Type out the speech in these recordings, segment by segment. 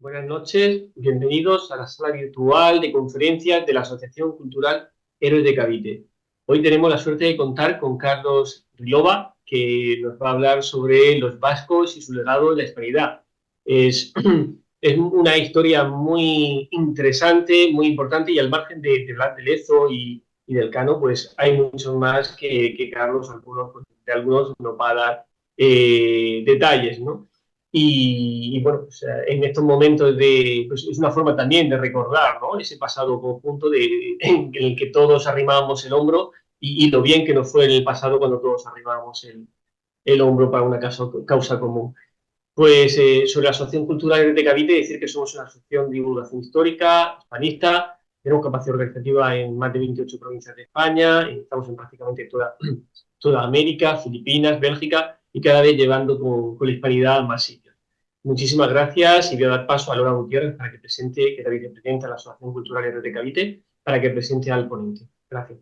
Buenas noches, bienvenidos a la sala virtual de conferencias de la Asociación Cultural Héroes de Cavite. Hoy tenemos la suerte de contar con Carlos Rilova, que nos va a hablar sobre los vascos y su legado en la hispanidad. Es, es una historia muy interesante, muy importante, y al margen de Blas de Lezo y del Cano, pues hay muchos más que Carlos, de algunos nos va a dar detalles, ¿no? Bueno, pues, en estos momentos pues es una forma también de recordar, ¿no? Ese pasado conjunto en el que todos arrimábamos el hombro y lo bien que nos fue en el pasado cuando todos arrimábamos el hombro para una causa común. Pues sobre la Asociación Cultural de Cavite, decir que somos una asociación de divulgación histórica, hispanista, tenemos capacidad organizativa en más de 28 provincias de España, estamos en prácticamente toda América, Filipinas, Bélgica, y cada vez llevando con la hispanidad a más sitios. Muchísimas gracias y voy a dar paso a Laura Gutiérrez para que presente, que es la vicepresidenta de la Asociación Cultural de Cavite, para que presente al ponente. Gracias.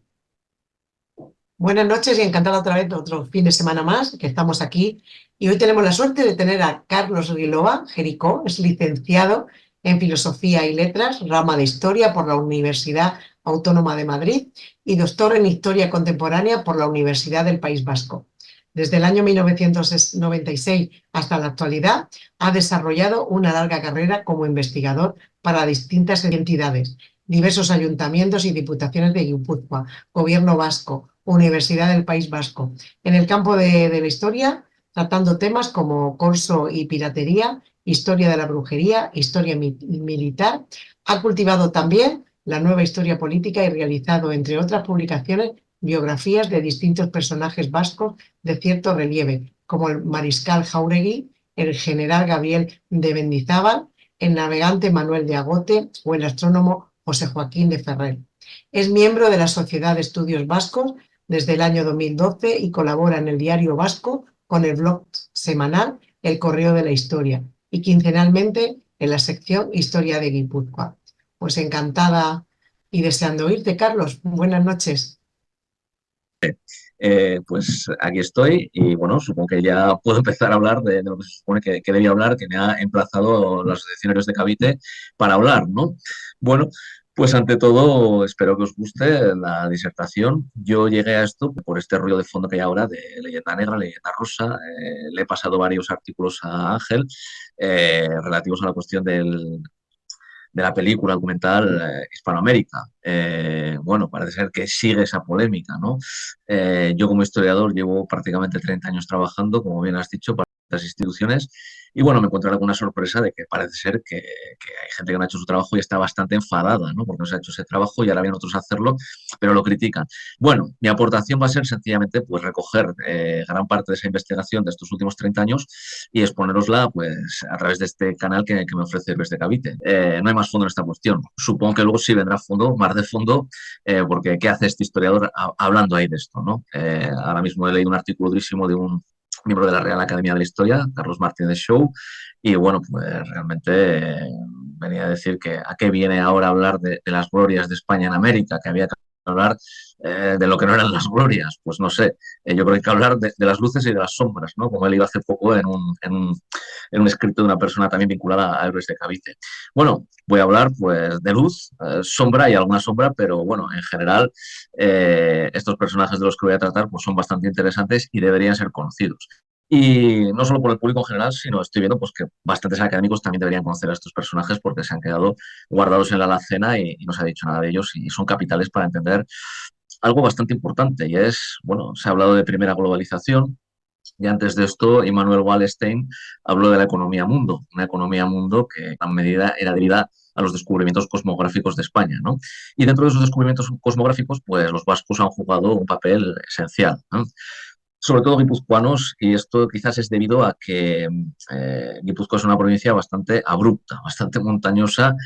Buenas noches y encantada otra vez, otro fin de semana más que estamos aquí. Y hoy tenemos la suerte de tener a Carlos Rilova, Jericó, es licenciado en Filosofía y Letras, rama de Historia por la Universidad Autónoma de Madrid y doctor en Historia Contemporánea por la Universidad del País Vasco. Desde el año 1996 hasta la actualidad ha desarrollado una larga carrera como investigador para distintas entidades, diversos ayuntamientos y diputaciones de Guipúzcoa, Gobierno Vasco, Universidad del País Vasco, en el campo de la historia, tratando temas como corso y piratería, historia de la brujería, historia militar. Ha cultivado también la nueva historia política y realizado, entre otras publicaciones, biografías de distintos personajes vascos de cierto relieve, como el mariscal Jáuregui, el general Gabriel de Mendizábal, el navegante Manuel de Agote o el astrónomo José Joaquín de Ferrer. Es miembro de la Sociedad de Estudios Vascos desde el año 2012 y colabora en el Diario Vasco con el blog semanal El Correo de la Historia y quincenalmente en la sección Historia de Guipúzcoa. Pues encantada y deseando oírte, Carlos. Buenas noches. Pues aquí estoy y bueno, supongo que ya puedo empezar a hablar de lo que se supone que debía hablar, que me ha emplazado las asociaciones de Cavite para hablar, ¿no? Bueno, pues ante todo espero que os guste la disertación. Yo llegué a esto por este ruido de fondo que hay ahora de leyenda negra, leyenda rosa. Le he pasado varios artículos a Ángel relativos a la cuestión de la película documental Hispanoamérica. Bueno, parece ser que sigue esa polémica, ¿no? Yo como historiador llevo prácticamente 30 años trabajando, como bien has dicho, para estas instituciones y bueno, me encontré alguna sorpresa de que parece ser que hay gente que no ha hecho su trabajo y está bastante enfadada, ¿no? Porque no se ha hecho ese trabajo y ahora vienen otros a hacerlo, pero lo critican. Bueno, mi aportación va a ser sencillamente pues recoger gran parte de esa investigación de estos últimos 30 años y exponerosla pues a través de este canal que me ofrece Héroes de Cavite. No hay más fondo en esta cuestión. Supongo que luego sí vendrá fondo, más de fondo, porque ¿qué hace este historiador hablando ahí de esto, ¿no? Ahora mismo he leído un artículo durísimo de un miembro de la Real Academia de la Historia, Carlos Martínez Show, y bueno, pues realmente venía a decir que a qué viene ahora hablar de las glorias de España en América, que había que hablar de lo que no eran las glorias, pues no sé, yo creo que hay que hablar de las luces y de las sombras, ¿no? Como he leído hace poco en un escrito de una persona también vinculada a Héroes de Cavite. Bueno, voy a hablar pues de luz, sombra y alguna sombra, pero bueno, en general estos personajes de los que voy a tratar pues son bastante interesantes y deberían ser conocidos. Y no solo por el público en general, sino estoy viendo pues, que bastantes académicos también deberían conocer a estos personajes porque se han quedado guardados en la alacena y no se ha dicho nada de ellos y son capitales para entender algo bastante importante y es, bueno, se ha hablado de primera globalización, y antes de esto, Immanuel Wallerstein habló de la economía mundo, una economía mundo que en gran medida era debida a los descubrimientos cosmográficos de España, ¿no? Y dentro de esos descubrimientos cosmográficos, pues los vascos han jugado un papel esencial, ¿no? Sobre todo guipuzcoanos, y esto quizás es debido a que Guipúzcoa es una provincia bastante abrupta, bastante montañosa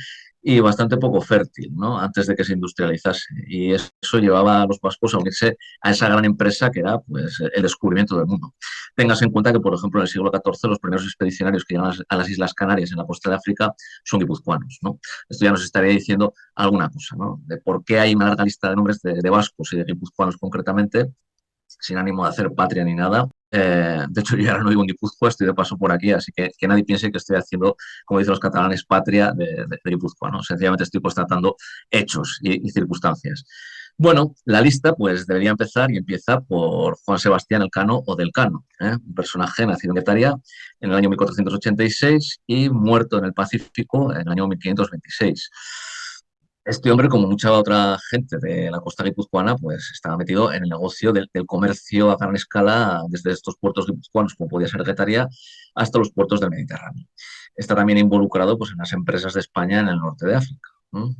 y bastante poco fértil, ¿no? Antes de que se industrializase. Y eso llevaba a los vascos a unirse a esa gran empresa que era pues, el descubrimiento del mundo. Tengas en cuenta que, por ejemplo, en el siglo XIV los primeros expedicionarios que llegan a las Islas Canarias en la costa de África son guipuzcoanos, ¿no? Esto ya nos estaría diciendo alguna cosa, ¿no? De por qué hay una larga lista de nombres de vascos y de guipuzcoanos concretamente, sin ánimo de hacer patria ni nada, De hecho, yo ahora no vivo en Guipúzcoa, estoy de paso por aquí, así que nadie piense que estoy haciendo, como dicen los catalanes, patria de Guipúzcoa, ¿no? Sencillamente estoy constatando hechos y circunstancias. Bueno, la lista pues debería empezar y empieza por Juan Sebastián Elcano o del Cano, ¿eh? Un personaje nacido en Guetaria en el año 1486 y muerto en el Pacífico en el año 1526. Este hombre, como mucha otra gente de la costa guipuzcoana, pues estaba metido en el negocio del comercio a gran escala desde estos puertos guipuzcoanos, como podía ser Getaria, hasta los puertos del Mediterráneo. Está también involucrado pues, en las empresas de España en el norte de África, ¿no?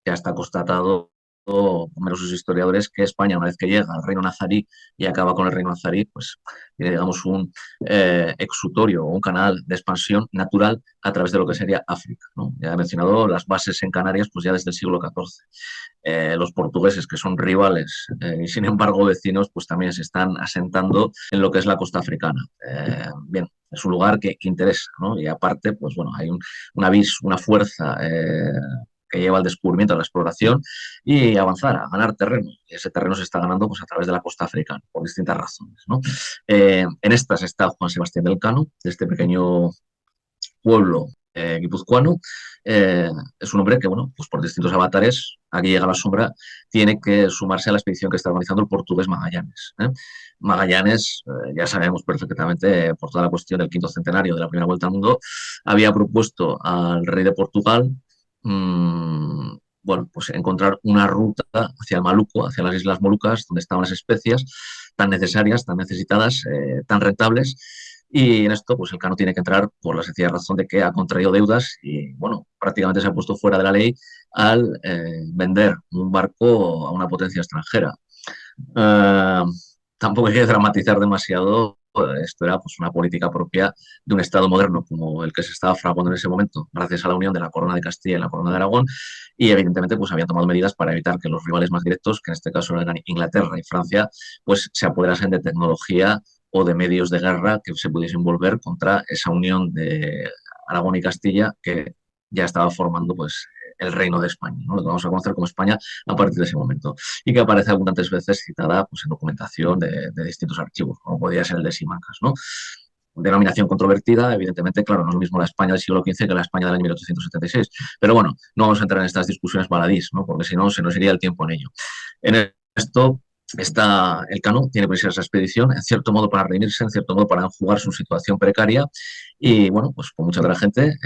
Ya está constatado por numerosos historiadores que España, una vez que llega al reino nazarí y acaba con el reino nazarí, pues tiene, digamos, un exutorio o un canal de expansión natural a través de lo que sería África, ¿no? Ya he mencionado las bases en Canarias, pues ya desde el siglo XIV. Los portugueses, que son rivales y sin embargo vecinos, pues también se están asentando en lo que es la costa africana. Bien, es un lugar que interesa, ¿no? Y aparte, pues bueno, hay una fuerza que lleva al descubrimiento, a la exploración y avanzar, a ganar terreno. Y ese terreno se está ganando pues, a través de la costa africana, por distintas razones, ¿no? En estas está Juan Sebastián del Cano, de este pequeño pueblo guipuzcoano. Es un hombre que, bueno, pues por distintos avatares, aquí llega la sombra, tiene que sumarse a la expedición que está organizando el portugués Magallanes. Magallanes, ya sabemos perfectamente por toda la cuestión del quinto centenario de la primera vuelta al mundo, había propuesto al rey de Portugal bueno, pues encontrar una ruta hacia el Maluco, hacia las Islas Molucas, donde estaban las especias tan necesarias, tan necesitadas, tan rentables. Y en esto, pues el Cano tiene que entrar por la sencilla razón de que ha contraído deudas y, bueno, prácticamente se ha puesto fuera de la ley al vender un barco a una potencia extranjera. Eh, Tampoco hay que dramatizar demasiado. Esto era pues, una política propia de un Estado moderno como el que se estaba fraguando en ese momento, gracias a la unión de la Corona de Castilla y la Corona de Aragón, y evidentemente pues, habían tomado medidas para evitar que los rivales más directos, que en este caso eran Inglaterra y Francia, pues se apoderasen de tecnología o de medios de guerra que se pudiesen volver contra esa unión de Aragón y Castilla que ya estaba formando pues, el reino de España, ¿no? Lo que vamos a conocer como España a partir de ese momento y que aparece abundantes veces citada pues, en documentación de distintos archivos, como podría ser el de Simancas, ¿no? Denominación controvertida, evidentemente, claro, no es lo mismo la España del siglo XV que la España del año 1876, pero bueno, no vamos a entrar en estas discusiones baladís, ¿no? Porque si no, se nos iría el tiempo en ello. En esto está el Cano, tiene que irse a esa expedición, en cierto modo para redimirse, en cierto modo para enjugar su situación precaria y, bueno, pues con mucha otra gente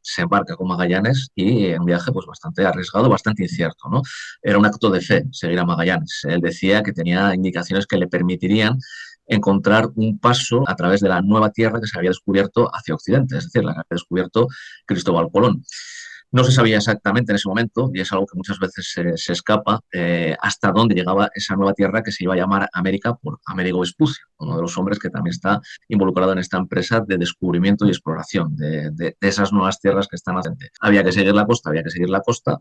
se embarca con Magallanes y en un viaje pues bastante arriesgado, bastante incierto, ¿no? Era un acto de fe seguir a Magallanes. Él decía que tenía indicaciones que le permitirían encontrar un paso a través de la nueva tierra que se había descubierto hacia Occidente, es decir, la que había descubierto Cristóbal Colón. No se sabía exactamente en ese momento, y es algo que muchas veces se escapa, hasta dónde llegaba esa nueva tierra que se iba a llamar América por Américo Vespucio, uno de los hombres que también está involucrado en esta empresa de descubrimiento y exploración de esas nuevas tierras que están naciendo. Había que seguir la costa, había que seguir la costa,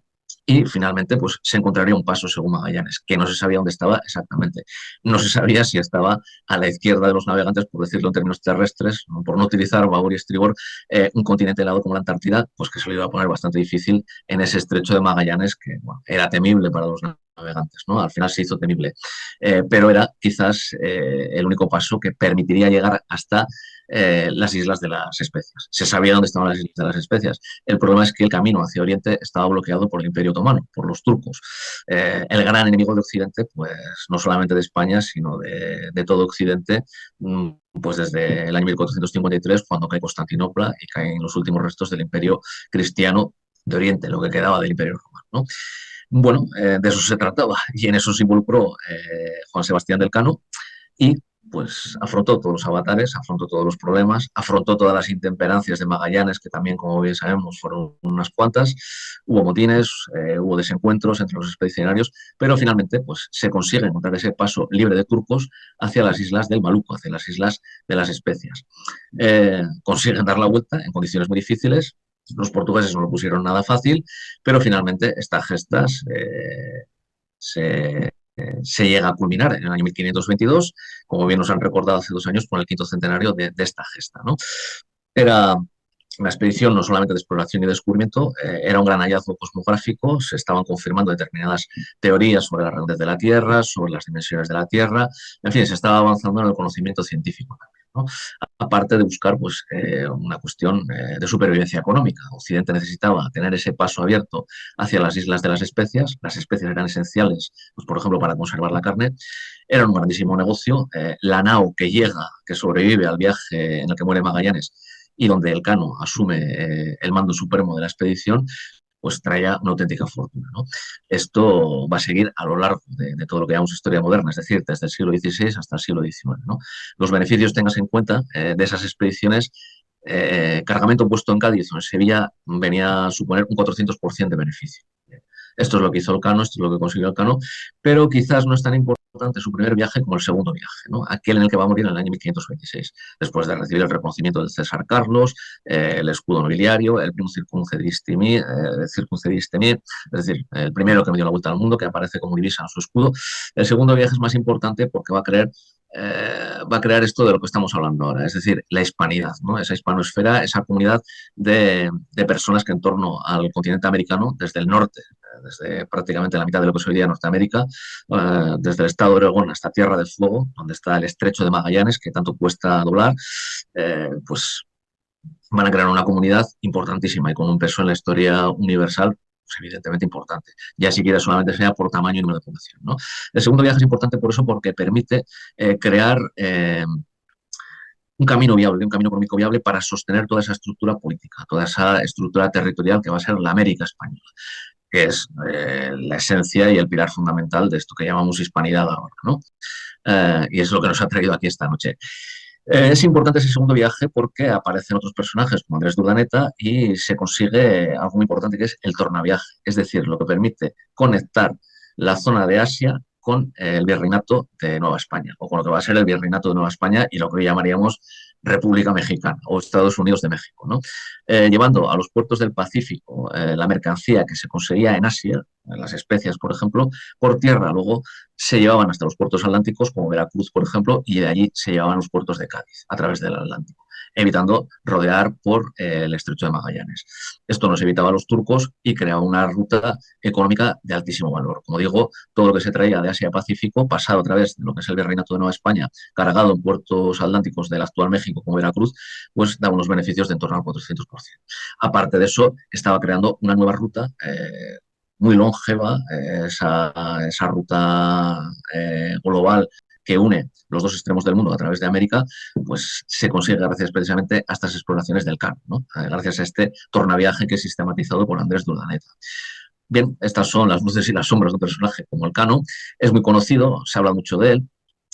y finalmente pues, se encontraría un paso según Magallanes, que no se sabía dónde estaba exactamente. No se sabía si estaba a la izquierda de los navegantes, por decirlo en términos terrestres, por no utilizar babor y estribor, un continente helado como la Antártida, pues que se le iba a poner bastante difícil en ese estrecho de Magallanes, que bueno, era temible para los navegantes, ¿no? Al final se hizo temible, pero era quizás el único paso que permitiría llegar hasta las Islas de las Especias. Se sabía dónde estaban las Islas de las Especias. El problema es que el camino hacia Oriente estaba bloqueado por el Imperio Otomano, por los turcos. El gran enemigo de Occidente, pues no solamente de España, sino de todo Occidente, pues desde el año 1453, cuando cae Constantinopla y caen los últimos restos del Imperio cristiano de Oriente, lo que quedaba del Imperio Romano, ¿no? Bueno, de eso se trataba y en eso se involucró Juan Sebastián del Cano y pues afrontó todos los avatares, afrontó todos los problemas, afrontó todas las intemperancias de Magallanes, que también, como bien sabemos, fueron unas cuantas. Hubo motines, hubo desencuentros entre los expedicionarios, pero finalmente pues, se consigue encontrar ese paso libre de turcos hacia las islas del Maluco, hacia las islas de las Especias. Consiguen dar la vuelta en condiciones muy difíciles. Los portugueses no lo pusieron nada fácil, pero finalmente estas gestas se llega a culminar en el año 1522, como bien nos han recordado hace 2 años, con el quinto centenario de esta gesta, ¿no? Era una expedición no solamente de exploración y descubrimiento, era un gran hallazgo cosmográfico, se estaban confirmando determinadas teorías sobre las redondeces de la Tierra, sobre las dimensiones de la Tierra, en fin, se estaba avanzando en el conocimiento científico también, ¿no? Aparte de buscar pues, una cuestión de supervivencia económica. Occidente necesitaba tener ese paso abierto hacia las islas de las especias eran esenciales, pues, por ejemplo, para conservar la carne, era un grandísimo negocio, la nao que llega, que sobrevive al viaje en el que muere Magallanes, y donde Elcano asume el mando supremo de la expedición, pues traía una auténtica fortuna, ¿no? Esto va a seguir a lo largo de todo lo que llamamos historia moderna, es decir, desde el siglo XVI hasta el siglo XIX, ¿no? Los beneficios, tengas en cuenta, de esas expediciones, cargamento puesto en Cádiz o en Sevilla venía a suponer un 400% de beneficio. Esto es lo que hizo Elcano, esto es lo que consiguió Elcano, pero quizás no es tan importante su primer viaje como el segundo viaje, ¿no? Aquel en el que va a morir en el año 1526, después de recibir el reconocimiento del César Carlos, el escudo nobiliario, el Primum Circumcedistimi, es decir, el primero que me dio la vuelta al mundo, que aparece como divisa en su escudo. El segundo viaje es más importante porque va a crear esto de lo que estamos hablando ahora, es decir, la hispanidad, ¿no? Esa hispanosfera, esa comunidad de personas que en torno al continente americano, desde el norte, desde prácticamente la mitad de lo que es hoy día Norteamérica, desde el estado de Oregón hasta Tierra del Fuego, donde está el estrecho de Magallanes, que tanto cuesta doblar, pues van a crear una comunidad importantísima y con un peso en la historia universal pues evidentemente importante, ya siquiera solamente sea por tamaño y número de población, ¿no? El segundo viaje es importante por eso, porque permite crear un camino viable, un camino económico viable para sostener toda esa estructura política, toda esa estructura territorial que va a ser la América española, que es la esencia y el pilar fundamental de esto que llamamos hispanidad ahora, ¿no? Y es lo que nos ha traído aquí esta noche. Es importante ese segundo viaje porque aparecen otros personajes como Andrés de Urdaneta y se consigue algo muy importante que es el tornaviaje, es decir, lo que permite conectar la zona de Asia con el virreinato de Nueva España, o con lo que va a ser el virreinato de Nueva España y lo que hoy llamaríamos República Mexicana o Estados Unidos de México, ¿no? Llevando a los puertos del Pacífico la mercancía que se conseguía en Asia, en las especias, por ejemplo, por tierra. Luego se llevaban hasta los puertos atlánticos, como Veracruz, por ejemplo, y de allí se llevaban los puertos de Cádiz, a través del Atlántico, evitando rodear por el estrecho de Magallanes. Esto nos evitaba a los turcos y creaba una ruta económica de altísimo valor. Como digo, todo lo que se traía de Asia a Pacífico, pasado a través de lo que es el Virreinato de Nueva España, cargado en puertos atlánticos del actual México, como Veracruz, pues daba unos beneficios de en torno al 400%. Aparte de eso, estaba creando una nueva ruta muy longeva, esa ruta global que une los dos extremos del mundo a través de América, pues se consigue gracias precisamente a estas exploraciones del Cano, ¿no? Gracias a este tornaviaje que es sistematizado por Andrés de Urdaneta. Bien, estas son las luces y las sombras de un personaje como Elcano. Es muy conocido, se habla mucho de él.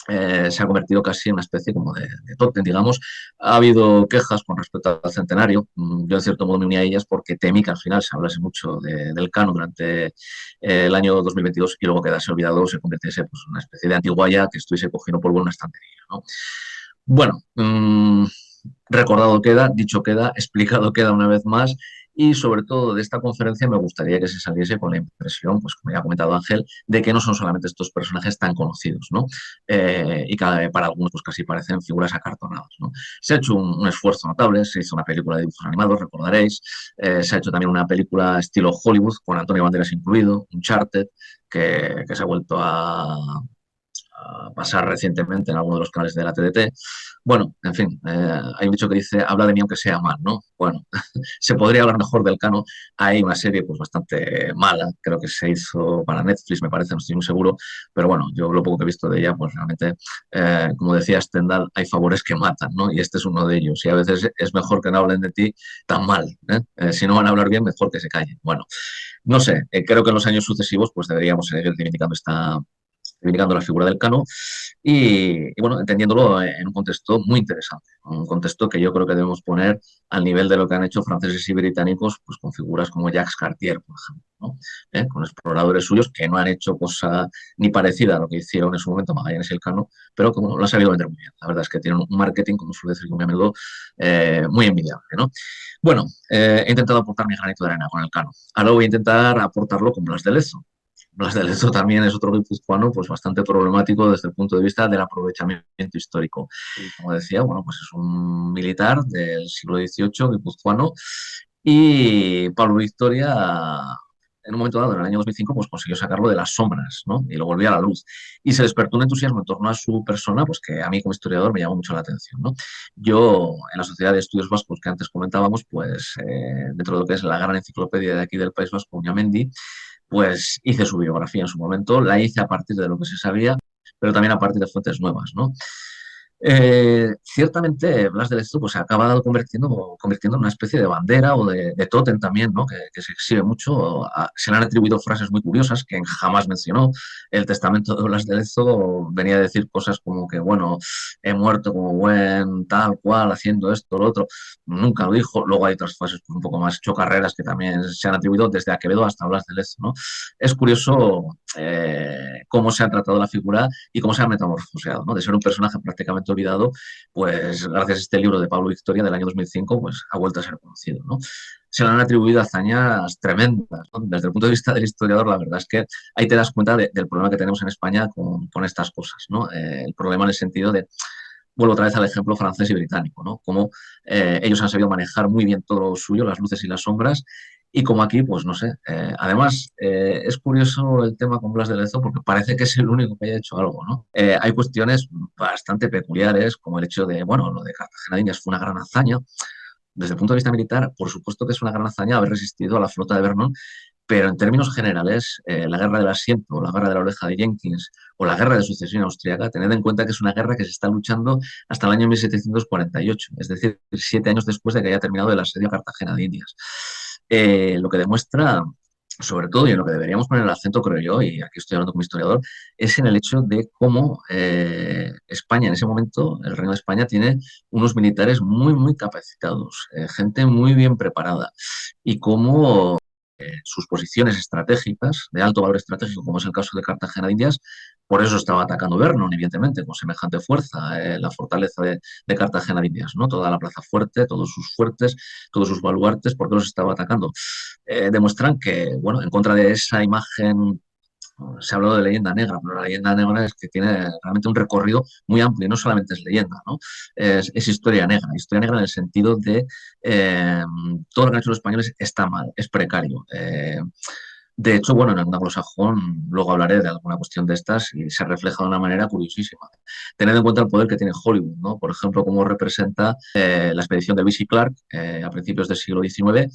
Se ha convertido casi en una especie como de tótem, digamos. Ha habido quejas con respecto al centenario. Yo, en cierto modo, me uní a ellas porque temí que al final se hablase mucho del Cano durante el año 2022 y luego quedase olvidado, se convirtiese pues, en una especie de antiguaya que estuviese cogiendo polvo en una estantería, ¿no? Bueno, recordado queda, dicho queda, explicado queda una vez más. Y sobre todo de esta conferencia me gustaría que se saliese con la impresión, pues como ya ha comentado Ángel, de que no son solamente estos personajes tan conocidos, ¿no? Y que para algunos pues casi parecen figuras acartonadas, ¿no? Se ha hecho un esfuerzo notable, se hizo una película de dibujos animados, recordaréis, se ha hecho también una película estilo Hollywood, con Antonio Banderas incluido, Uncharted, que se ha vuelto a pasar recientemente en alguno de los canales de la TDT. Bueno, en fin, hay un dicho que dice, habla de mí aunque sea mal, ¿no? Bueno, se podría hablar mejor del Cano. Hay una serie pues bastante mala, creo que se hizo para Netflix, me parece, no estoy muy seguro, pero bueno, yo lo poco que he visto de ella, pues realmente, como decía Stendhal, hay favores que matan, ¿no? Y este es uno de ellos. Y a veces es mejor que no hablen de ti tan mal, ¿eh? Si no van a hablar bien, mejor que se callen. Bueno, no sé, creo que en los años sucesivos pues deberíamos seguir reivindicando la figura del Cano y, bueno, entendiéndolo en un contexto muy interesante, un contexto que yo creo que debemos poner al nivel de lo que han hecho franceses y británicos, pues con figuras como Jacques Cartier, por ejemplo, ¿no? Con exploradores suyos que no han hecho cosa ni parecida a lo que hicieron en su momento Magallanes y Elcano, pero como lo han sabido vender muy bien. La verdad es que tienen un marketing, como suele decir muy a menudo, muy envidiable, ¿no? Bueno, he intentado aportar mi granito de arena con Elcano. Ahora voy a intentar aportarlo como las de Lezo. Blas de Lezo también es otro guipuzcoano pues bastante problemático desde el punto de vista del aprovechamiento histórico. Y como decía, bueno, pues es un militar del siglo XVIII guipuzcoano y Pablo Victoria en un momento dado, en el año 2005, pues consiguió sacarlo de las sombras, ¿no? Y lo volvió a la luz. Y se despertó un entusiasmo en torno a su persona, pues que a mí como historiador me llamó mucho la atención, ¿no? Yo, en la Sociedad de Estudios Vascos que antes comentábamos, pues dentro de lo que es la gran enciclopedia de aquí del País Vasco, Uñamendi, pues hice su biografía en su momento, la hice a partir de lo que se sabía, pero también a partir de fuentes nuevas, ¿no? Ciertamente Blas de Lezo pues, se ha acabado convirtiendo en una especie de bandera o de tótem también, ¿no? Que se exhibe mucho. Se le han atribuido frases muy curiosas que jamás mencionó. El testamento de Blas de Lezo venía a decir cosas como que, bueno, he muerto como buen tal cual, haciendo esto, lo otro. Nunca lo dijo. Luego hay otras frases pues, un poco más chocarreras que también se han atribuido desde Aquevedo hasta Blas de Lezo, ¿no? Es curioso cómo se ha tratado la figura y cómo se ha metamorfoseado, ¿no? De ser un personaje prácticamente olvidado, pues gracias a este libro de Pablo Victoria del año 2005, pues ha vuelto a ser conocido, ¿no? Se le han atribuido hazañas tremendas, ¿no? Desde el punto de vista del historiador, la verdad es que ahí te das cuenta del problema que tenemos en España con estas cosas, ¿no? El problema en el sentido de, vuelvo otra vez al ejemplo francés y británico, ¿no? Cómo ellos han sabido manejar muy bien todo lo suyo, las luces y las sombras, y como aquí, pues no sé. Además, es curioso el tema con Blas de Lezo porque parece que es el único que haya hecho algo, ¿no? Hay cuestiones bastante peculiares, como el hecho de, bueno, lo de Cartagena de Indias fue una gran hazaña. Desde el punto de vista militar, por supuesto que es una gran hazaña haber resistido a la flota de Vernon, pero en términos generales, la guerra del asiento, la guerra de la oreja de Jenkins o la guerra de sucesión austriaca, tened en cuenta que es una guerra que se está luchando hasta el año 1748, es decir, 7 años después de que haya terminado el asedio a Cartagena de Indias. Lo que demuestra, sobre todo, y en lo que deberíamos poner el acento, creo yo, y aquí estoy hablando como historiador, es en el hecho de cómo España, en ese momento, el Reino de España, tiene unos militares muy, muy capacitados, gente muy bien preparada, y cómo sus posiciones estratégicas, de alto valor estratégico, como es el caso de Cartagena de Indias, por eso estaba atacando Vernon, evidentemente, con semejante fuerza, la fortaleza de Cartagena de Indias, ¿no? Toda la plaza fuerte, todos sus fuertes, todos sus baluartes, ¿por qué los estaba atacando? Demuestran que, bueno, en contra de esa imagen se ha hablado de leyenda negra, pero la leyenda negra es que tiene realmente un recorrido muy amplio, y no solamente es leyenda, ¿no? Es historia negra en el sentido de todo lo que han hecho los españoles está mal, es precario. De hecho, bueno, en el anglosajón, luego hablaré de alguna cuestión de estas y se refleja de una manera curiosísima. Tened en cuenta el poder que tiene Hollywood, ¿no? Por ejemplo, cómo representa la expedición de Lucy Clark a principios del siglo XIX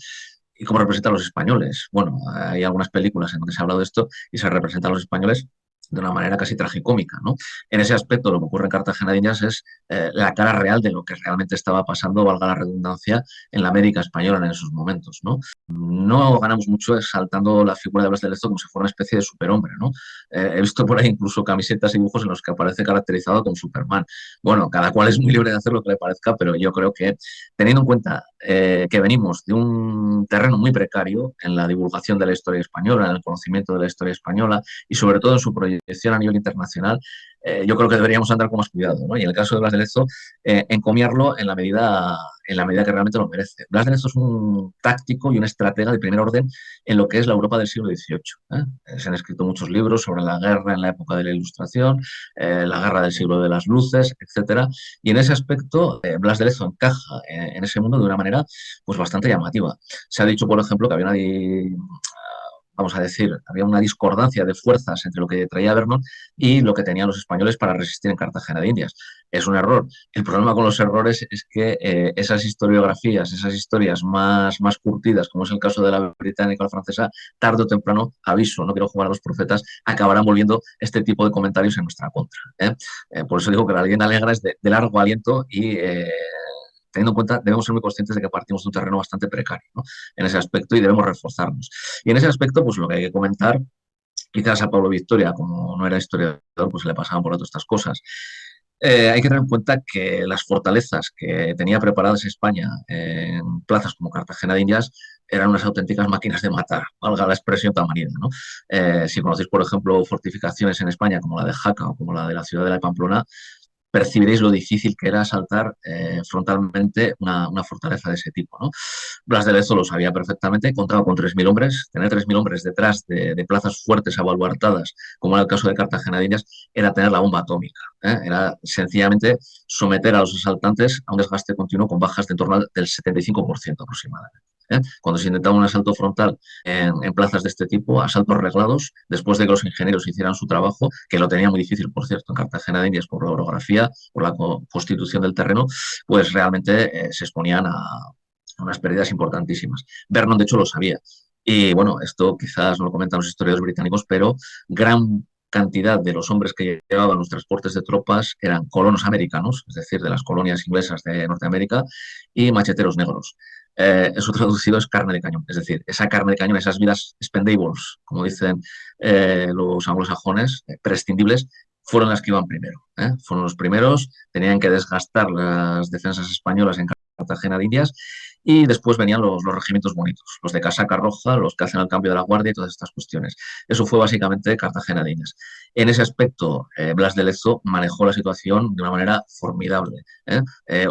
y cómo representa a los españoles. Bueno, hay algunas películas en donde se ha hablado de esto y se representa a los españoles de una manera casi tragicómica, ¿no? En ese aspecto, lo que ocurre en Cartagena de Indias es la cara real de lo que realmente estaba pasando, valga la redundancia, en la América española en esos momentos, ¿no? No ganamos mucho exaltando la figura de Blas de Lezo como si fuera una especie de superhombre, ¿no? He visto por ahí incluso camisetas y dibujos en los que aparece caracterizado como Superman. Bueno, cada cual es muy libre de hacer lo que le parezca, pero yo creo que teniendo en cuenta que venimos de un terreno muy precario en la divulgación de la historia española, en el conocimiento de la historia española y sobre todo en su proyección a nivel internacional, yo creo que deberíamos andar con más cuidado, ¿no? Y en el caso de Blas de Lezo, encomiarlo en la medida que realmente lo merece. Blas de Lezo es un táctico y un estratega de primer orden en lo que es la Europa del siglo XVIII. Se han escrito muchos libros sobre la guerra en la época de la Ilustración, la guerra del siglo de las luces, etcétera. Y en ese aspecto, Blas de Lezo encaja en ese mundo de una manera pues bastante llamativa. Se ha dicho, por ejemplo, que había vamos a decir, había una discordancia de fuerzas entre lo que traía Vernon y lo que tenían los españoles para resistir en Cartagena de Indias. Es un error. El problema con los errores es que esas historiografías, esas historias más curtidas, como es el caso de la británica o la francesa, tarde o temprano, aviso, no quiero jugar a los profetas, acabarán volviendo este tipo de comentarios en nuestra contra. Por eso digo que la leyenda negra es de largo aliento y teniendo en cuenta, debemos ser muy conscientes de que partimos de un terreno bastante precario, ¿no? En ese aspecto y debemos reforzarnos. Y en ese aspecto, pues lo que hay que comentar, quizás a Pablo Victoria, como no era historiador, pues le pasaban por alto estas cosas. Hay que tener en cuenta que las fortalezas que tenía preparadas España en plazas como Cartagena de Indias eran unas auténticas máquinas de matar, valga la expresión tan manida, ¿no? Si conocéis, por ejemplo, fortificaciones en España como la de Jaca o como la de la ciudad de la Pamplona, percibiréis lo difícil que era asaltar frontalmente una fortaleza de ese tipo, ¿no? Blas de Lezo lo sabía perfectamente, contaba con 3.000 hombres. Tener 3.000 hombres detrás de plazas fuertes, abaluartadas, como era el caso de Cartagena de Indias, era tener la bomba atómica. Era sencillamente someter a los asaltantes a un desgaste continuo con bajas de en torno del 75% aproximadamente. Cuando se intentaba un asalto frontal en plazas de este tipo, asaltos reglados, después de que los ingenieros hicieran su trabajo, que lo tenía muy difícil, por cierto, en Cartagena de Indias por la orografía, por la constitución del terreno, pues realmente se exponían a unas pérdidas importantísimas. Vernon, de hecho, lo sabía. Y bueno, esto quizás no lo comentan los historiadores británicos, pero gran cantidad de los hombres que llevaban los transportes de tropas eran colonos americanos, es decir, de las colonias inglesas de Norteamérica, y macheteros negros. Eso traducido es carne de cañón, es decir, esa carne de cañón, esas vidas expendables, como dicen los anglosajones, prescindibles, fueron las que iban primero. Fueron los primeros, tenían que desgastar las defensas españolas en Cartagena de Indias y después venían los regimientos bonitos, los de casaca roja, los que hacen el cambio de la guardia y todas estas cuestiones. Eso fue básicamente Cartagena de Indias. En ese aspecto, Blas de Lezo manejó la situación de una manera formidable.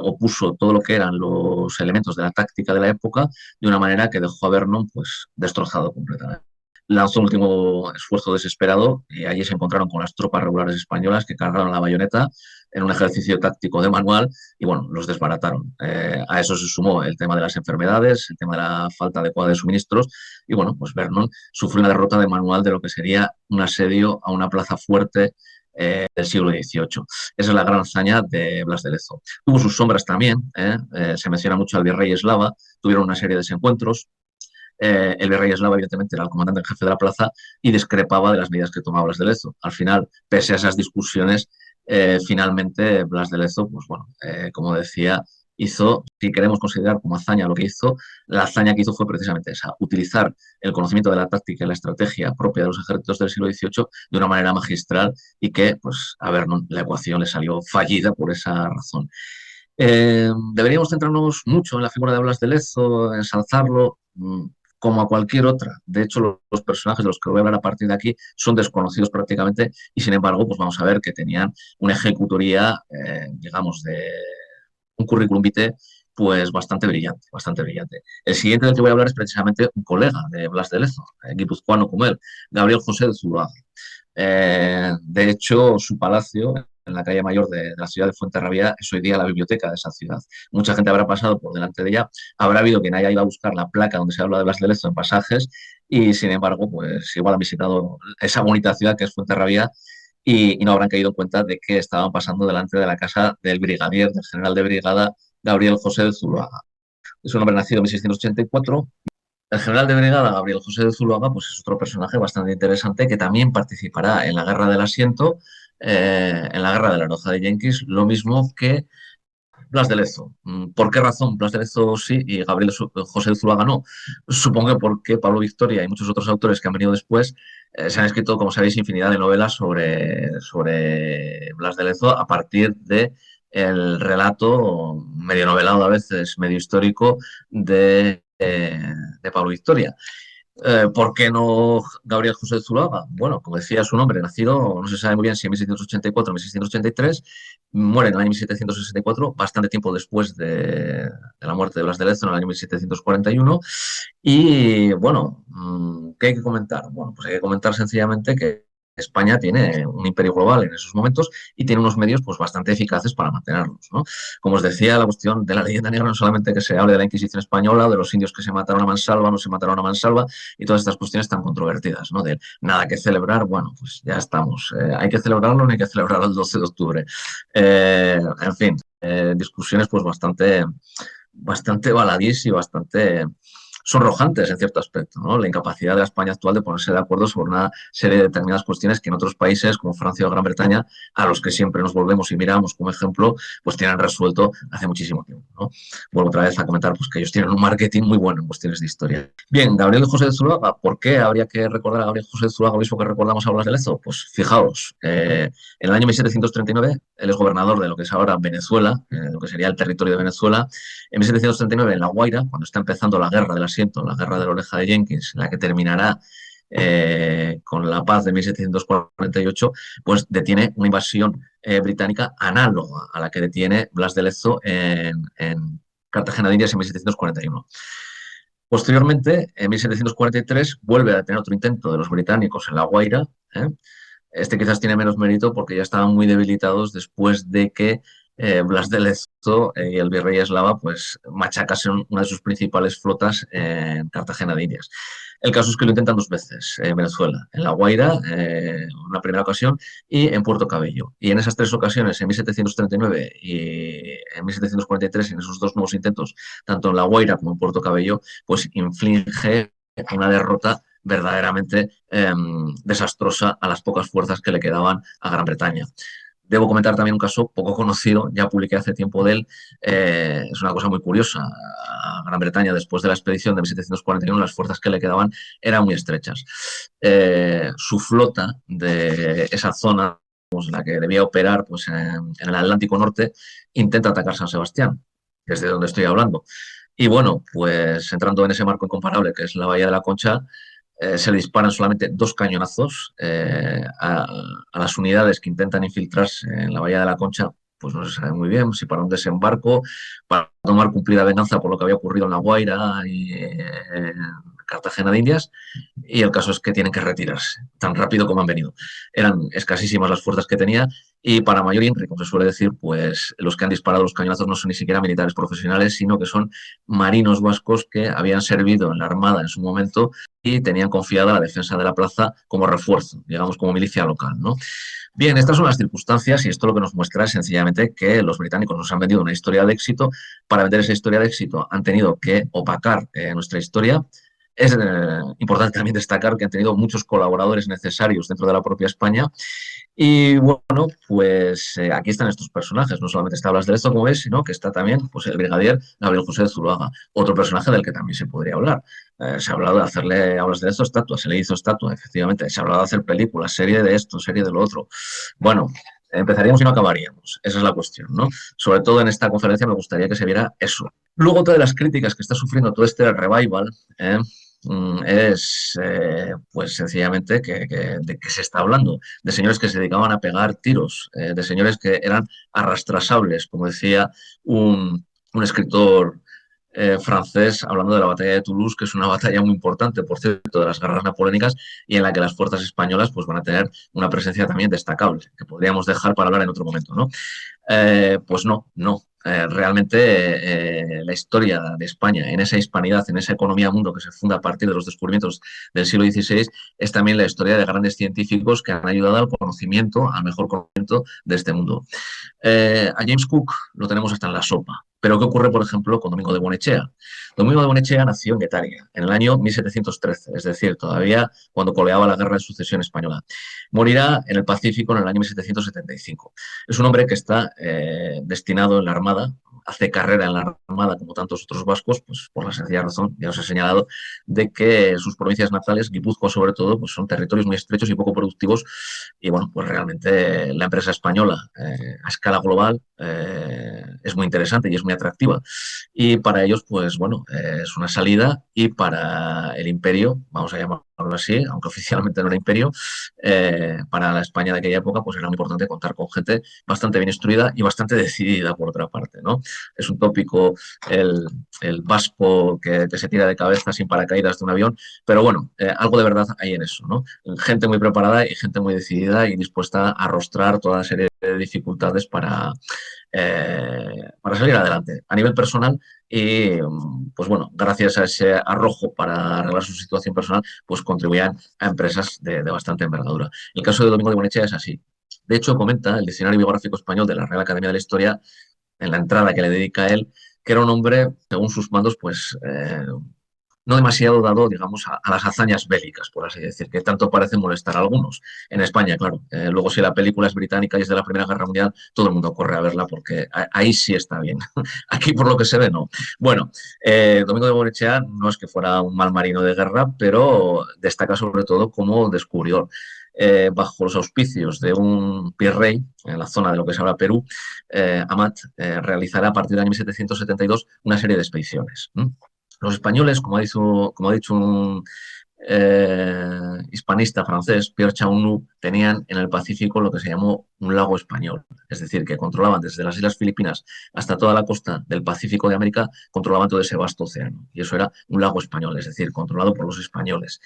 Opuso todo lo que eran los elementos de la táctica de la época de una manera que dejó a Vernon pues, destrozado completamente. Lanzó un último esfuerzo desesperado y allí se encontraron con las tropas regulares españolas que cargaron la bayoneta en un ejercicio táctico de manual y bueno, los desbarataron. A eso se sumó el tema de las enfermedades, el tema de la falta adecuada de suministros y bueno, pues Vernon sufrió una derrota de manual de lo que sería un asedio a una plaza fuerte del siglo XVIII. Esa es la gran hazaña de Blas de Lezo. Tuvo sus sombras también, se menciona mucho al virrey Eslava, tuvieron una serie de desencuentros. El virrey Eslava, evidentemente, era el comandante en jefe de la plaza y discrepaba de las medidas que tomaba Blas de Lezo. Al final, pese a esas discusiones, finalmente Blas de Lezo, pues bueno, como decía, hizo, si queremos considerar como hazaña lo que hizo, la hazaña que hizo fue precisamente esa, utilizar el conocimiento de la táctica y la estrategia propia de los ejércitos del siglo XVIII de una manera magistral y que, pues, a ver, no, la ecuación le salió fallida por esa razón. Deberíamos centrarnos mucho en la figura de Blas de Lezo, ensalzarlo, como a cualquier otra. De hecho, los personajes de los que voy a hablar a partir de aquí son desconocidos prácticamente y, sin embargo, pues vamos a ver que tenían una ejecutoría, digamos, de un currículum vitae pues bastante brillante, bastante brillante. El siguiente del que voy a hablar es precisamente un colega de Blas de Lezo, guipuzcoano como él, Gabriel José de Zuloaga. De hecho, su palacio en la calle mayor de la ciudad de Fuenterrabía es hoy día la biblioteca de esa ciudad. Mucha gente habrá pasado por delante de ella, habrá habido quien haya ido a buscar la placa donde se habla de Blas de Lezo en pasajes y, sin embargo, pues igual han visitado esa bonita ciudad que es Fuenterrabía y no habrán caído en cuenta de que estaban pasando delante de la casa del brigadier, del general de brigada, Gabriel José de Zuloaga. Es un hombre nacido en 1684. El general de brigada, Gabriel José de Zuloaga, pues es otro personaje bastante interesante que también participará en la Guerra del Asiento, en la Guerra de la Roza de Yankees, lo mismo que Blas de Lezo. ¿Por qué razón Blas de Lezo sí y Gabriel José de Zuloaga no? Supongo que porque Pablo Victoria y muchos otros autores que han venido después se han escrito, como sabéis, infinidad de novelas sobre Blas de Lezo a partir de el relato medio novelado, a veces medio histórico, de Pablo Victoria. ¿Por qué no Gabriel José de Zuloaga? Bueno, como decía su nombre, nacido, no se sabe muy bien si en 1684 o 1683, muere en el año 1764, bastante tiempo después de la muerte de Blas de Lezo, en el año 1741. Y bueno, ¿qué hay que comentar? Bueno, pues hay que comentar sencillamente que España tiene un imperio global en esos momentos y tiene unos medios pues, bastante eficaces para mantenerlos, ¿no? Como os decía, la cuestión de la leyenda negra no solamente que se hable de la Inquisición española, o de los indios que se mataron a mansalva, no se mataron a mansalva, y todas estas cuestiones tan controvertidas, ¿no? De nada que celebrar, bueno, pues ya estamos. Hay que celebrarlo, no hay que celebrarlo el 12 de octubre. En fin, discusiones pues bastante baladís y bastante sonrojantes en cierto aspecto, ¿no? La incapacidad de la España actual de ponerse de acuerdo sobre una serie de determinadas cuestiones que en otros países como Francia o Gran Bretaña, a los que siempre nos volvemos y miramos como ejemplo, pues tienen resuelto hace muchísimo tiempo, ¿no? Vuelvo otra vez a comentar pues, que ellos tienen un marketing muy bueno en cuestiones de historia. Bien, Gabriel José de Zuloaga, ¿por qué habría que recordar a Gabriel José de Zuloaga lo mismo que recordamos a Blas de Lezo? Pues fijaos, en el año 1739 él es gobernador de lo que es ahora Venezuela, lo que sería el territorio de Venezuela. En 1739 en La Guaira, cuando está empezando la guerra del asiento, la guerra de la oreja de Jenkins, la que terminará con la paz de 1748, pues detiene una invasión británica análoga a la que detiene Blas de Lezo en Cartagena de Indias en 1741. Posteriormente, en 1743, vuelve a tener otro intento de los británicos en La Guaira. ¿eh? Este quizás tiene menos mérito porque ya estaban muy debilitados después de que Blas de Lezo y el virrey eslava pues machacasen una de sus principales flotas en Cartagena de Indias. El caso es que lo intentan dos veces en Venezuela, en La Guaira, una primera ocasión, y en Puerto Cabello. Y en esas tres ocasiones, en 1739 y en 1743, en esos dos nuevos intentos, tanto en La Guaira como en Puerto Cabello, pues inflige una derrota verdaderamente desastrosa a las pocas fuerzas que le quedaban a Gran Bretaña. Debo comentar también un caso poco conocido, ya publiqué hace tiempo de él, es una cosa muy curiosa. A Gran Bretaña, después de la expedición de 1741, las fuerzas que le quedaban eran muy estrechas. Su flota de esa zona, pues, la que debía operar pues, en el Atlántico Norte, intenta atacar San Sebastián, que es de donde estoy hablando. Y bueno, pues entrando en ese marco incomparable que es la Bahía de la Concha, se le disparan solamente 2 cañonazos a las unidades que intentan infiltrarse en la Bahía de la Concha. Pues no se sabe muy bien si para un desembarco, para tomar cumplida venganza por lo que había ocurrido en La Guaira y Cartagena de Indias, y el caso es que tienen que retirarse tan rápido como han venido. Eran escasísimas las fuerzas que tenía y para mayor INRI, como se suele decir, pues los que han disparado los cañonazos no son ni siquiera militares profesionales, sino que son marinos vascos que habían servido en la Armada en su momento y tenían confiada la defensa de la plaza como refuerzo, digamos como milicia local, ¿no? Bien, estas son las circunstancias y esto lo que nos muestra es sencillamente que los británicos nos han vendido una historia de éxito. Para vender esa historia de éxito han tenido que opacar nuestra historia. Es importante también destacar que han tenido muchos colaboradores necesarios dentro de la propia España. Y bueno, pues aquí están estos personajes. No solamente está Blas de Lezo, como ves, sino que está también pues, el brigadier Gabriel José de Zuloaga, otro personaje del que también se podría hablar. Se ha hablado de hacerle a Blas de Lezo estatua, se le hizo estatua, efectivamente. Se ha hablado de hacer películas, serie de esto, serie de lo otro. Bueno, empezaríamos y no acabaríamos. Esa es la cuestión, ¿no? Sobre todo en esta conferencia me gustaría que se viera eso. Luego, todas las críticas que está sufriendo todo este revival, es pues sencillamente de qué se está hablando, de señores que se dedicaban a pegar tiros, de señores que eran arrastrasables, como decía un escritor francés hablando de la batalla de Toulouse, que es una batalla muy importante, por cierto, de las guerras napoleónicas y en la que las fuerzas españolas pues, van a tener una presencia también destacable, que podríamos dejar para hablar en otro momento, ¿no? Pues no. Realmente la historia de España en esa hispanidad, en esa economía mundo que se funda a partir de los descubrimientos del siglo XVI, es también la historia de grandes científicos que han ayudado al conocimiento, al mejor conocimiento de este mundo. A James Cook lo tenemos hasta en la sopa. Pero ¿qué ocurre, por ejemplo, con Domingo de Buenechea? Domingo de Buenechea nació en Guetaria en el año 1713, es decir, todavía cuando coleaba la Guerra de Sucesión Española. Morirá en el Pacífico en el año 1775. Es un hombre que está destinado en la Armada, hace carrera en la Armada como tantos otros vascos, pues por la sencilla razón, ya os he señalado, de que sus provincias natales, Guipúzcoa sobre todo, pues son territorios muy estrechos y poco productivos y bueno, pues realmente la empresa española a escala global es muy interesante y es muy atractiva y para ellos, pues bueno, es una salida y para el imperio, vamos a llamarlo así, aunque oficialmente no era imperio, para la España de aquella época, pues era muy importante contar con gente bastante bien instruida y bastante decidida por otra parte, ¿no? Es un tópico el vasco que se tira de cabeza sin paracaídas de un avión, pero bueno, algo de verdad hay en eso, ¿no? Gente muy preparada y gente muy decidida y dispuesta a arrostrar toda serie de dificultades para salir adelante. A nivel personal, y pues bueno, gracias a ese arrojo para arreglar su situación personal, pues contribuían a empresas de bastante envergadura. El caso de Domingo de Buenechea es así. De hecho, comenta el Diccionario Biográfico Español de la Real Academia de la Historia, en la entrada que le dedica a él, que era un hombre, según sus mandos, pues no demasiado dado, digamos, a las hazañas bélicas, por así decir, que tanto parece molestar a algunos. En España, claro. Luego, si la película es británica y es de la Primera Guerra Mundial, todo el mundo corre a verla porque ahí sí está bien. Aquí, por lo que se ve, no. Bueno, Domingo de Buenechea no es que fuera un mal marino de guerra, pero destaca sobre todo como descubridor. Bajo los auspicios de un virrey en la zona de lo que es ahora Perú, Amat realizará a partir del año 1772 una serie de expediciones. Los españoles, como ha dicho hispanista francés, Pierre Chaunu, tenían en el Pacífico lo que se llamó un lago español. Es decir, que controlaban desde las Islas Filipinas hasta toda la costa del Pacífico de América, controlaban todo ese vasto océano. Y eso era un lago español, es decir, controlado por los españoles.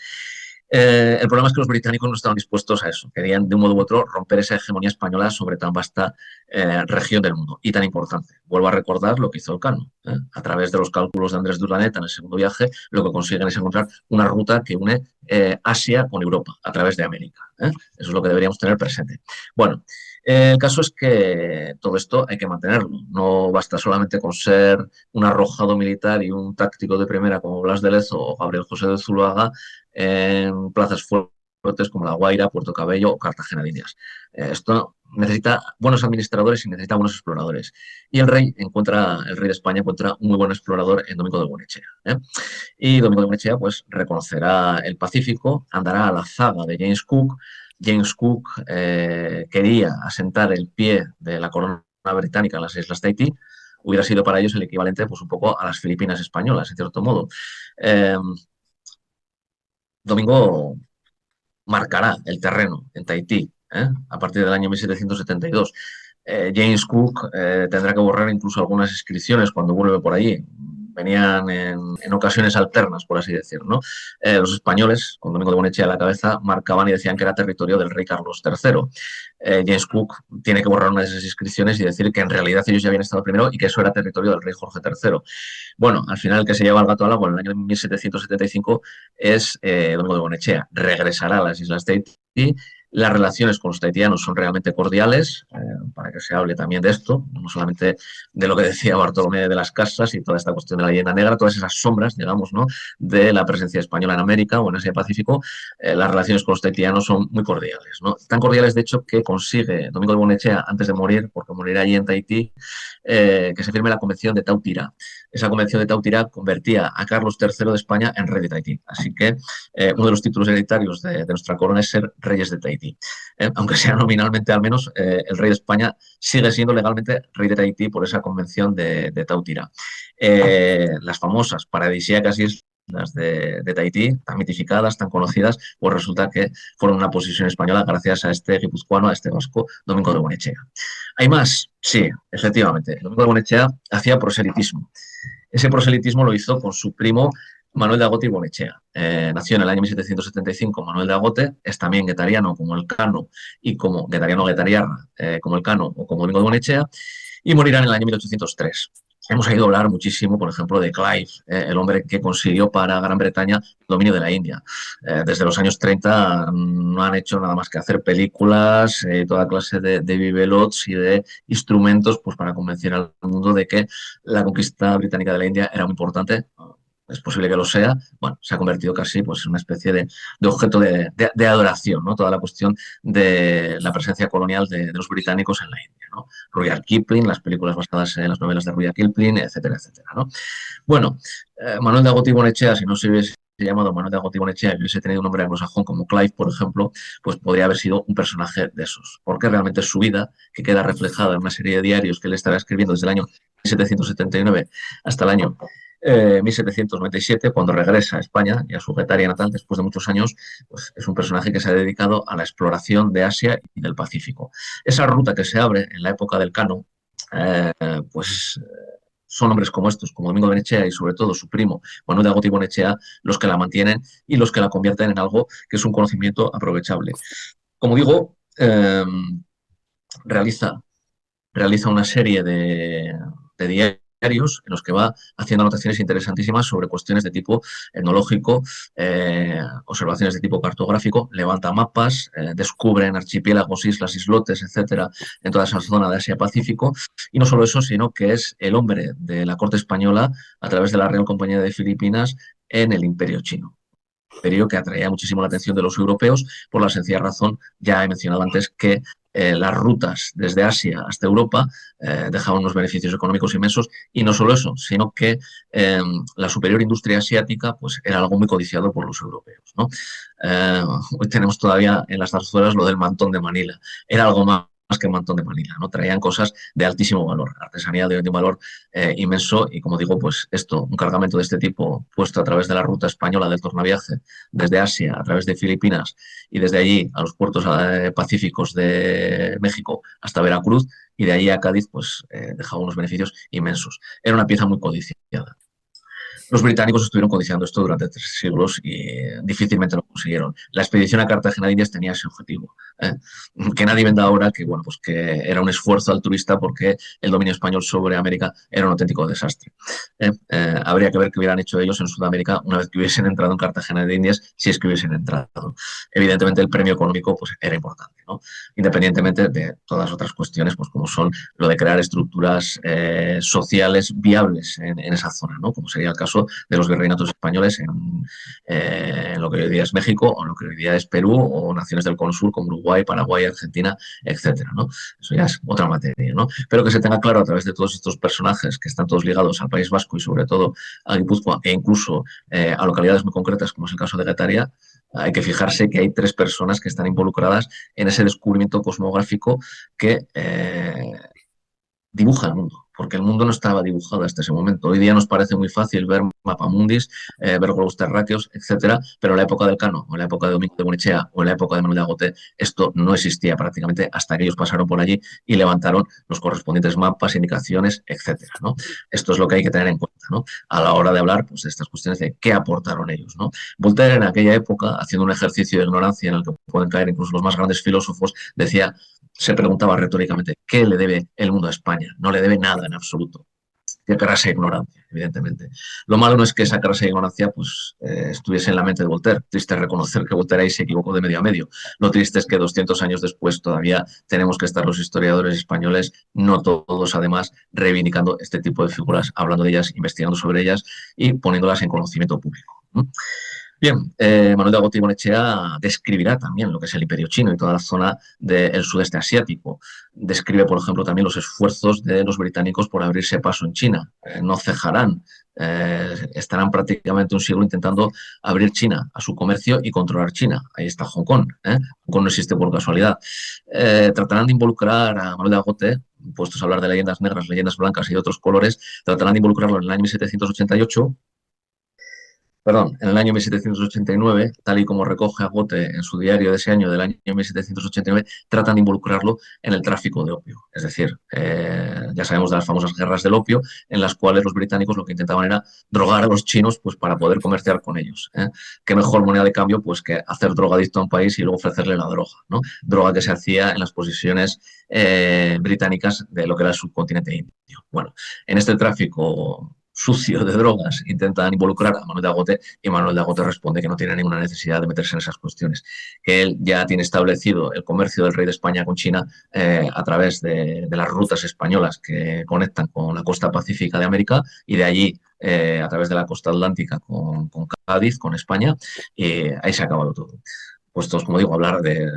El problema es que los británicos no estaban dispuestos a eso. Querían, de un modo u otro, romper esa hegemonía española sobre tan vasta región del mundo y tan importante. Vuelvo a recordar lo que hizo Elcano. A través de los cálculos de Andrés de Urdaneta en el segundo viaje, lo que consiguen es encontrar una ruta que une Asia con Europa a través de América. Eso es lo que deberíamos tener presente. Bueno, el caso es que todo esto hay que mantenerlo. No basta solamente con ser un arrojado militar y un táctico de primera como Blas de Lezo o Gabriel José de Zuloaga en plazas fuertes como La Guaira, Puerto Cabello o Cartagena de Indias. Esto necesita buenos administradores y necesita buenos exploradores. Y el rey de España encuentra un muy buen explorador en Domingo de Buenechea. Y Domingo de Buenechea pues reconocerá el Pacífico, andará a la zaga de James Cook. James Cook quería asentar el pie de la corona británica en las islas Tahití. Hubiera sido para ellos el equivalente pues un poco a las Filipinas españolas, en cierto modo. Domingo marcará el terreno en Tahití a partir del año 1772. James Cook tendrá que borrar incluso algunas inscripciones cuando vuelve por allí. Venían en ocasiones alternas, por así decir, ¿no? Los españoles, con Domingo de Buenechea a la cabeza, marcaban y decían que era territorio del rey Carlos III. James Cook tiene que borrar una de esas inscripciones y decir que en realidad ellos ya habían estado primero y que eso era territorio del rey Jorge III. Bueno, al final el que se lleva el gato al agua en el año 1775 es Domingo de Buenechea. Regresará a las Islas Tahití. Las relaciones con los tahitianos son realmente cordiales, para que se hable también de esto, no solamente de lo que decía Bartolomé de las Casas y toda esta cuestión de la leyenda negra, todas esas sombras, digamos, ¿no?, de la presencia española en América o en Asia Pacífico. Las relaciones con los tahitianos son muy cordiales, ¿no? Tan cordiales, de hecho, que consigue Domingo de Buenechea, antes de morir, porque morirá allí en Tahití, que se firme la Convención de Tautira. Esa Convención de Tautira convertía a Carlos III de España en rey de Tahití. Así que uno de los títulos hereditarios de nuestra corona es ser reyes de Tahití. Aunque sea nominalmente, al menos, el rey de España sigue siendo legalmente rey de Tahití por esa Convención de Tautira. Las famosas paradisíacas islas de Tahití, tan mitificadas, tan conocidas, pues resulta que fueron una posesión española gracias a este guipuzcoano, a este vasco, Domingo de Buenechea. ¿Hay más? Sí, efectivamente. Domingo de Buenechea hacía proselitismo. Ese proselitismo lo hizo con su primo Manuel de Agote y Buenechea. Nació en el año 1775 Manuel de Agote, es también guetariano como Elcano y como guetariano-guetariarra, como Elcano o como Domingo de Buenechea, y morirá en el año 1803. Hemos oído hablar muchísimo, por ejemplo, de Clive, el hombre que consiguió para Gran Bretaña el dominio de la India. Desde los años 30 no han hecho nada más que hacer películas, toda clase de bibelots y de instrumentos pues, para convencer al mundo de que la conquista británica de la India era muy importante. Es posible que lo sea. Bueno, se ha convertido casi pues, en una especie de objeto de adoración, ¿no? Toda la cuestión de la presencia colonial de los británicos en la India, ¿no? Rudyard Kipling, las películas basadas en las novelas de Rudyard Kipling, etcétera, etcétera, ¿no? Bueno, Manuel de Agote y Buenechea, si no se hubiese llamado Manuel de Agote y Buenechea y hubiese tenido un nombre anglosajón como Clive, por ejemplo, pues podría haber sido un personaje de esos. Porque realmente su vida, que queda reflejada en una serie de diarios que él estará escribiendo desde el año 1779 hasta el año 1797, cuando regresa a España y a su Getaria natal después de muchos años, pues es un personaje que se ha dedicado a la exploración de Asia y del Pacífico. Esa ruta que se abre en la época del Cano, pues son hombres como estos, como Domingo de Buenechea y sobre todo su primo Manuel de Agote y Buenechea, los que la mantienen y los que la convierten en algo que es un conocimiento aprovechable. Como digo, realiza una serie de diarios en los que va haciendo anotaciones interesantísimas sobre cuestiones de tipo etnológico, observaciones de tipo cartográfico, levanta mapas, descubre en archipiélagos, islas, islotes, etcétera, en toda esa zona de Asia-Pacífico. Y no solo eso, sino que es el hombre de la corte española a través de la Real Compañía de Filipinas en el Imperio Chino. Imperio que atraía muchísimo la atención de los europeos por la sencilla razón, ya he mencionado antes, que las rutas desde Asia hasta Europa dejaban unos beneficios económicos inmensos y no solo eso, sino que la superior industria asiática pues, era algo muy codiciado por los europeos, ¿no? Hoy tenemos todavía en las zarzuelas lo del mantón de Manila. Era algo más que el mantón de Manila, ¿no? Traían cosas de altísimo valor, artesanía de un valor inmenso y, como digo, pues esto, un cargamento de este tipo puesto a través de la ruta española del tornaviaje desde Asia a través de Filipinas y desde allí a los puertos pacíficos de México hasta Veracruz y de allí a Cádiz, pues dejaba unos beneficios inmensos. Era una pieza muy codiciada. Los británicos estuvieron codiciando esto durante 3 siglos y difícilmente lo consiguieron. La expedición a Cartagena de Indias tenía ese objetivo. Que nadie venda ahora que, bueno, pues que era un esfuerzo altruista porque el dominio español sobre América era un auténtico desastre. Habría que ver qué hubieran hecho ellos en Sudamérica una vez que hubiesen entrado en Cartagena de Indias, si es que hubiesen entrado. Evidentemente el premio económico pues, era importante, ¿no? Independientemente de todas las otras cuestiones, pues como son lo de crear estructuras sociales viables en esa zona, ¿no? Como sería el caso de los virreinatos españoles en lo que hoy día es México o en lo que hoy día es Perú o naciones del Cono Sur como Uruguay, Paraguay, Argentina, etcétera, ¿no? Eso ya es otra materia, ¿no? Pero que se tenga claro a través de todos estos personajes que están todos ligados al País Vasco y sobre todo a Guipúzcoa e incluso a localidades muy concretas como es el caso de Getaria, hay que fijarse que hay 3 personas que están involucradas en ese descubrimiento cosmográfico que dibuja el mundo, porque el mundo no estaba dibujado hasta ese momento. Hoy día nos parece muy fácil ver mapamundis, ver globos terráqueos, etcétera, pero en la época del Cano, o en la época de Domingo de Bonechea, o en la época de Manuel de Agote, esto no existía prácticamente hasta que ellos pasaron por allí y levantaron los correspondientes mapas, indicaciones, etcétera, ¿no? Esto es lo que hay que tener en cuenta, ¿no? A la hora de hablar pues, de estas cuestiones de qué aportaron ellos, ¿no? Voltaire en aquella época, haciendo un ejercicio de ignorancia en el que pueden caer incluso los más grandes filósofos, decía, se preguntaba retóricamente, ¿qué le debe el mundo a España? No le debe nada en absoluto. Qué clase de ignorancia, evidentemente. Lo malo no es que esa clase de ignorancia pues, estuviese en la mente de Voltaire. Triste reconocer que Voltaire ahí se equivocó de medio a medio. Lo triste es que 200 años después todavía tenemos que estar los historiadores españoles, no todos además, reivindicando este tipo de figuras, hablando de ellas, investigando sobre ellas y poniéndolas en conocimiento público, ¿no? Bien, Manuel de Agote y Bonechea describirá también lo que es el Imperio Chino y toda la zona del sudeste asiático. Describe, por ejemplo, también los esfuerzos de los británicos por abrirse paso en China. No cejarán, estarán prácticamente un siglo intentando abrir China a su comercio y controlar China. Ahí está Hong Kong. Hong Kong no existe por casualidad. Tratarán de involucrar a Manuel de Agote, puestos a hablar de leyendas negras, leyendas blancas y de otros colores, tratarán de involucrarlo en el año 1788. Perdón, en el año 1789, tal y como recoge Agote en su diario de ese año, del año 1789, tratan de involucrarlo en el tráfico de opio. Es decir, ya sabemos de las famosas guerras del opio, en las cuales los británicos lo que intentaban era drogar a los chinos pues, para poder comerciar con ellos. ¿Qué mejor moneda de cambio pues, que hacer drogadicto a un país y luego ofrecerle la droga, ¿no? Droga que se hacía en las posesiones británicas de lo que era el subcontinente indio. Bueno, en este tráfico sucio de drogas, intentan involucrar a Manuel de Agote y Manuel de Agote responde que no tiene ninguna necesidad de meterse en esas cuestiones, que él ya tiene establecido el comercio del rey de España con China a través de las rutas españolas que conectan con la costa pacífica de América y de allí a través de la costa atlántica con Cádiz, con España, y ahí se ha acabado todo. Puestos, como digo, a hablar de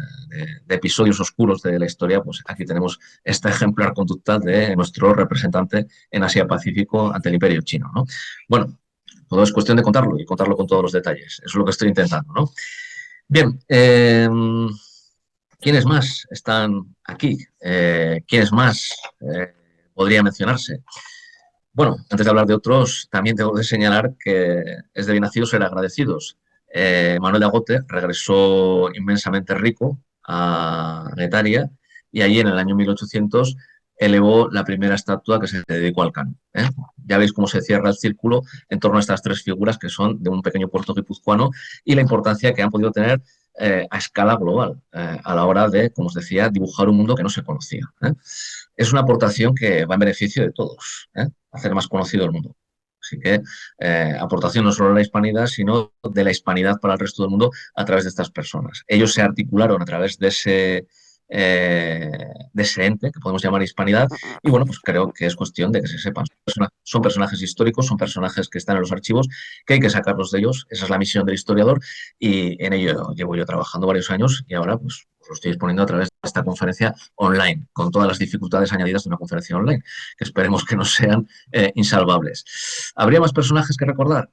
episodios oscuros de la historia, pues aquí tenemos esta ejemplar conducta de nuestro representante en Asia-Pacífico ante el Imperio Chino, ¿no? Bueno, todo es cuestión de contarlo y contarlo con todos los detalles. Eso es lo que estoy intentando, ¿no? Bien, ¿quiénes más están aquí? ¿Quiénes más podría mencionarse? Bueno, antes de hablar de otros, también tengo que señalar que es de bien nacidos ser agradecidos. Manuel de Agote regresó inmensamente rico a Guetaria y allí en el año 1800 elevó la primera estatua que se dedicó al Cano. Ya veis cómo se cierra el círculo en torno a estas 3 figuras que son de un pequeño puerto guipuzcoano y la importancia que han podido tener a escala global a la hora de, como os decía, dibujar un mundo que no se conocía. Es una aportación que va en beneficio de todos, hacer más conocido el mundo. Así que aportación no solo de la hispanidad, sino de la hispanidad para el resto del mundo a través de estas personas. Ellos se articularon a través de ese ente que podemos llamar hispanidad y bueno, pues creo que es cuestión de que se sepan. Son personajes históricos, son personajes que están en los archivos, que hay que sacarlos de ellos. Esa es la misión del historiador y en ello llevo yo trabajando varios años y ahora pues lo estoy exponiendo a través de esta conferencia online, con todas las dificultades añadidas de una conferencia online, que esperemos que no sean insalvables. ¿Habría más personajes que recordar?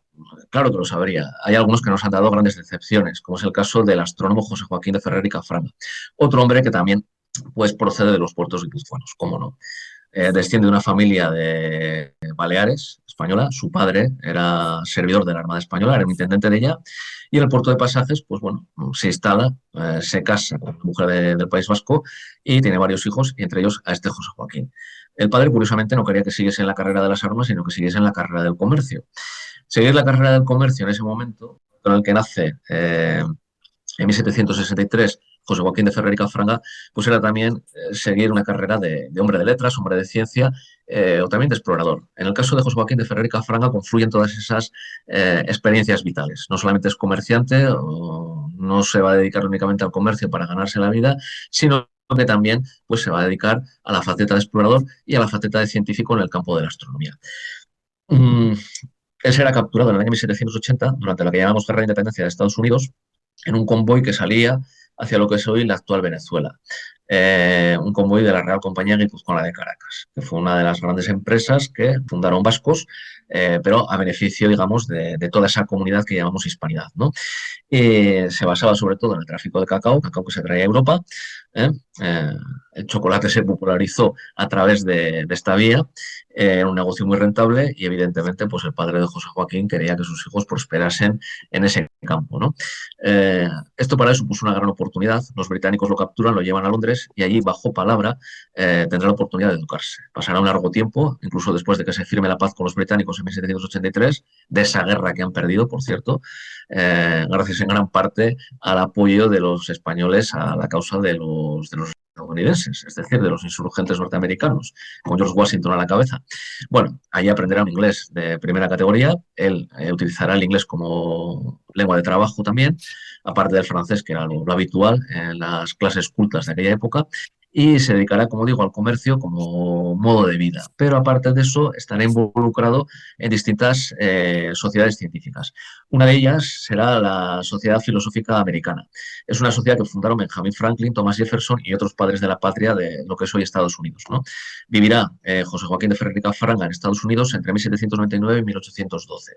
Claro que los habría. Hay algunos que nos han dado grandes decepciones, como es el caso del astrónomo José Joaquín de Ferrer y Caframa. Otro hombre que también pues procede de los puertos guipuzcoanos, cómo no. Desciende de una familia de Baleares, española. Su padre era servidor de la Armada Española, era un intendente de ella. Y en el puerto de Pasajes, pues bueno, se instala, se casa con una mujer del País Vasco y tiene varios hijos, y entre ellos a este José Joaquín. El padre, curiosamente, no quería que siguiese en la carrera de las armas, sino que siguiese en la carrera del comercio. Seguir la carrera del comercio en ese momento, con el que nace en 1763 José Joaquín de Ferrer y Cafranga, pues era también seguir una carrera de hombre de letras, hombre de ciencia, o también de explorador. En el caso de José Joaquín de Ferrer y Cafranga confluyen todas esas experiencias vitales. No solamente es comerciante, o no se va a dedicar únicamente al comercio para ganarse la vida, sino que también pues, se va a dedicar a la faceta de explorador y a la faceta de científico en el campo de la astronomía. Mm, Él será capturado en el año 1780, durante la que llamamos Guerra de Independencia de Estados Unidos, en un convoy que salía hacia lo que es hoy la actual Venezuela. Un convoy de la Real Compañía Guipuzcoana de Caracas, que fue una de las grandes empresas que fundaron vascos, pero a beneficio, digamos, de toda esa comunidad que llamamos hispanidad, ¿no? Se basaba sobre todo en el tráfico de cacao que se traía a Europa. ¿eh? El chocolate se popularizó a través de esta vía, un negocio muy rentable, y evidentemente pues el padre de José Joaquín quería que sus hijos prosperasen en ese campo, ¿no? Esto para él supuso una gran oportunidad. Los británicos lo capturan, lo llevan a Londres y allí, bajo palabra, tendrá la oportunidad de educarse. Pasará un largo tiempo, incluso después de que se firme la paz con los británicos en 1783, de esa guerra que han perdido, por cierto, gracias en gran parte al apoyo de los españoles a la causa de los estadounidenses, es decir, de los insurgentes norteamericanos, con George Washington a la cabeza. Bueno, allí aprenderá un inglés de primera categoría. Él utilizará el inglés como lengua de trabajo también, aparte del francés, que era lo habitual en las clases cultas de aquella época, y se dedicará, como digo, al comercio como modo de vida. Pero aparte de eso, estará involucrado en distintas sociedades científicas. Una de ellas será la Sociedad Filosófica Americana. Es una sociedad que fundaron Benjamin Franklin, Thomas Jefferson y otros padres de la patria de lo que es hoy Estados Unidos, ¿no? Vivirá José Joaquín de Ferrer y Cafranga en Estados Unidos entre 1799 y 1812.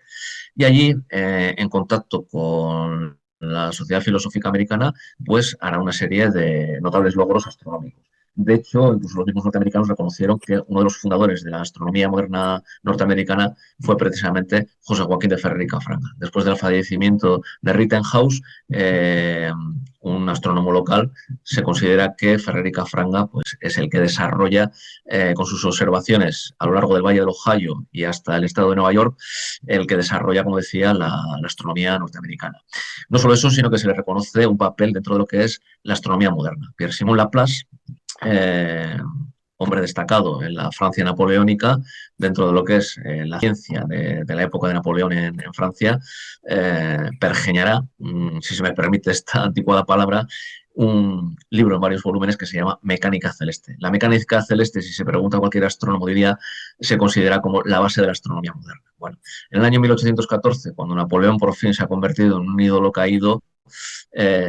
Y allí, en contacto con la Sociedad Filosófica Americana, pues hará una serie de notables logros astronómicos. De hecho, incluso los mismos norteamericanos reconocieron que uno de los fundadores de la astronomía moderna norteamericana fue precisamente José Joaquín de Ferrer y Cafranga. Después del fallecimiento de Rittenhouse, un astrónomo local, se considera que Ferrer y Cafranga pues, es el que desarrolla, con sus observaciones a lo largo del Valle del Ohio y hasta el estado de Nueva York, el que desarrolla, como decía, la astronomía norteamericana. No solo eso, sino que se le reconoce un papel dentro de lo que es la astronomía moderna. Pierre-Simon Laplace, hombre destacado en la Francia napoleónica, dentro de lo que es la ciencia de la época de Napoleón en Francia, pergeñará, si se me permite esta anticuada palabra, un libro en varios volúmenes que se llama Mecánica Celeste. La mecánica celeste, si se pregunta a cualquier astrónomo, diría, se considera como la base de la astronomía moderna. Bueno, en el año 1814, cuando Napoleón por fin se ha convertido en un ídolo caído,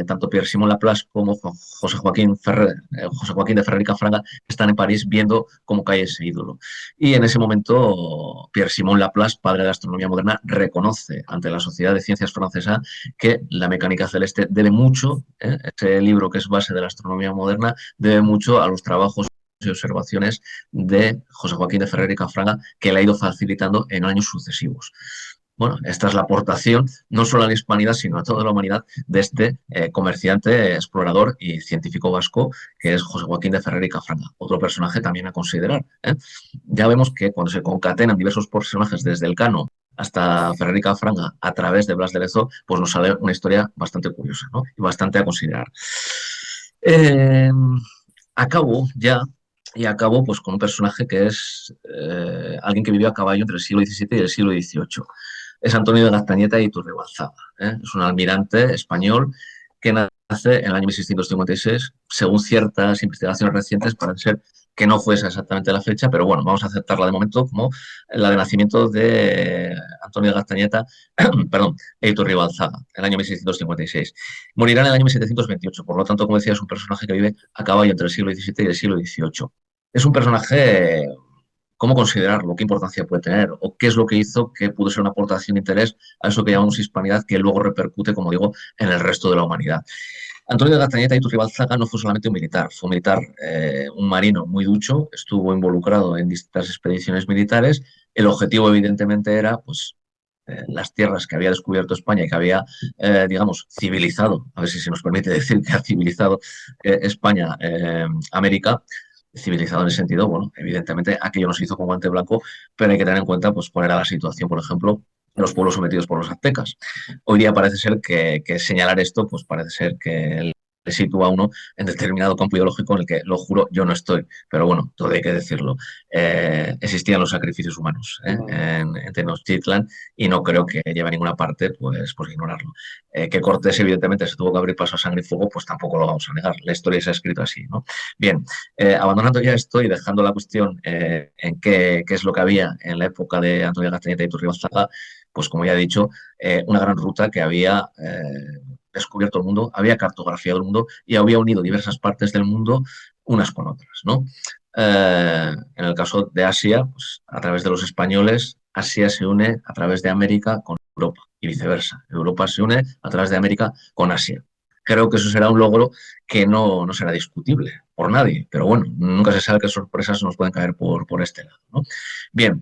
tanto Pierre-Simon Laplace como José Joaquín de Ferrer y Cafranga están en París viendo cómo cae ese ídolo. Y en ese momento Pierre-Simon Laplace, padre de la astronomía moderna, reconoce ante la Sociedad de Ciencias francesa que la mecánica celeste debe mucho, ese libro que es base de la astronomía moderna, debe mucho a los trabajos y observaciones de José Joaquín de Ferrer y Cafranga, que le ha ido facilitando en años sucesivos. Bueno, esta es la aportación no solo a la hispanidad, sino a toda la humanidad de este comerciante, explorador y científico vasco que es José Joaquín de Ferrer y Cafranga. Otro personaje también a considerar. Ya vemos que cuando se concatenan diversos personajes desde Elcano hasta Ferrer y Cafranga a través de Blas de Lezo, pues nos sale una historia bastante curiosa, ¿no? Y bastante a considerar. Acabo ya y acabo pues, con un personaje que es alguien que vivió a caballo entre el siglo XVII y el siglo XVIII. Es Antonio de Gaztañeta y Iturribalzaga. Es un almirante español que nace en el año 1656, según ciertas investigaciones recientes, parece ser que no fuese exactamente la fecha, pero bueno, vamos a aceptarla de momento como la de nacimiento de Antonio de Gaztañeta, perdón, e Iturribalzaga, en el año 1656. Morirá en el año 1728, por lo tanto, como decía, es un personaje que vive a caballo entre el siglo XVII y el siglo XVIII. Es un personaje... ¿Cómo considerarlo? ¿Qué importancia puede tener? ¿O qué es lo que hizo que pudo ser una aportación de interés a eso que llamamos hispanidad, que luego repercute, como digo, en el resto de la humanidad? Antonio de Gastañeta y Iturribalzaga no fue solamente un militar, fue un militar, un marino muy ducho, estuvo involucrado en distintas expediciones militares. El objetivo, evidentemente, era pues, las tierras que había descubierto España y que había, digamos, civilizado, a ver si se nos permite decir que ha civilizado España, América, civilizado en el sentido, bueno, evidentemente aquello no se hizo con guante blanco, pero hay que tener en cuenta pues, cuál era la situación, por ejemplo, en los pueblos sometidos por los aztecas. Hoy día parece ser que señalar esto, pues parece ser que le sitúa a uno en determinado campo ideológico en el que, lo juro, yo no estoy. Pero bueno, todo hay que decirlo. Existían los sacrificios humanos en Tenochtitlan y no creo que lleve a ninguna parte pues ignorarlo. Que Cortés, evidentemente, se tuvo que abrir paso a sangre y fuego, pues tampoco lo vamos a negar. La historia se ha escrito así, ¿no? Bien, abandonando ya esto y dejando la cuestión en qué es lo que había en la época de Antonio Gastañeta y Iturribalzaga, pues como ya he dicho, una gran ruta que había descubierto el mundo, había cartografiado el mundo y había unido diversas partes del mundo unas con otras, ¿no? En el caso de Asia, pues, a través de los españoles, Asia se une a través de América con Europa y viceversa. Europa se une a través de América con Asia. Creo que eso será un logro que no será discutible por nadie, pero bueno, nunca se sabe qué sorpresas nos pueden caer por este lado, ¿no? Bien,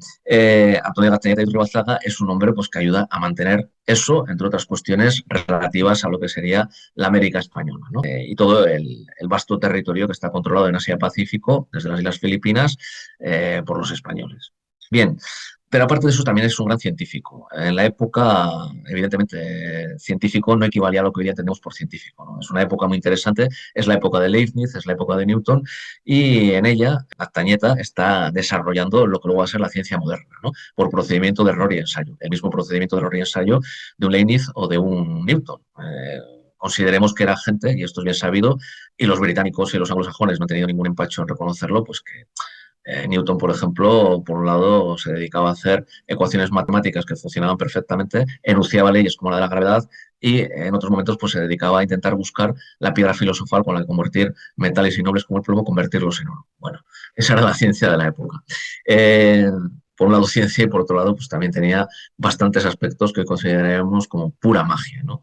Antonio Gastañeta y Iturribalzaga es un hombre pues, que ayuda a mantener eso, entre otras cuestiones relativas a lo que sería la América española, ¿no? Y todo el vasto territorio que está controlado en Asia-Pacífico, desde las Islas Filipinas, por los españoles. Bien, pero aparte de eso también es un gran científico. En la época, evidentemente, científico no equivalía a lo que hoy día tenemos por científico, ¿no? Es una época muy interesante, es la época de Leibniz, es la época de Newton, y en ella Castañeta está desarrollando lo que luego va a ser la ciencia moderna, ¿no? Por procedimiento de error y ensayo, el mismo procedimiento de error y ensayo de un Leibniz o de un Newton. Consideremos que era gente, y esto es bien sabido, y los británicos y los anglosajones no han tenido ningún empacho en reconocerlo, pues que Newton, por ejemplo, por un lado se dedicaba a hacer ecuaciones matemáticas que funcionaban perfectamente, enunciaba leyes como la de la gravedad y en otros momentos pues, se dedicaba a intentar buscar la piedra filosofal con la que convertir metales innobles como el plomo, convertirlos en oro. Bueno, esa era la ciencia de la época. Por un lado ciencia y por otro lado pues también tenía bastantes aspectos que consideramos como pura magia, ¿no?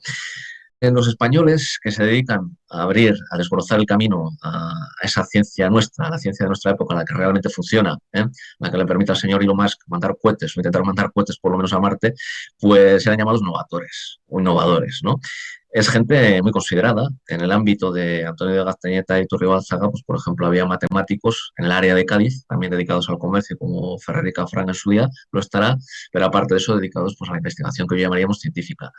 Los españoles que se dedican a abrir, a desbrozar el camino a esa ciencia nuestra, a la ciencia de nuestra época, la que realmente funciona, la que le permite al señor Elon Musk mandar cohetes o intentar mandar cohetes por lo menos a Marte, pues eran llamados novatores o innovadores, ¿no? Es gente muy considerada. En el ámbito de Antonio de Gastañeta y Iturribalzaga, pues por ejemplo, había matemáticos en el área de Cádiz, también dedicados al comercio, como Ferrer y Cafrán en su día, lo estará, pero aparte de eso, dedicados pues, a la investigación que hoy llamaríamos científica.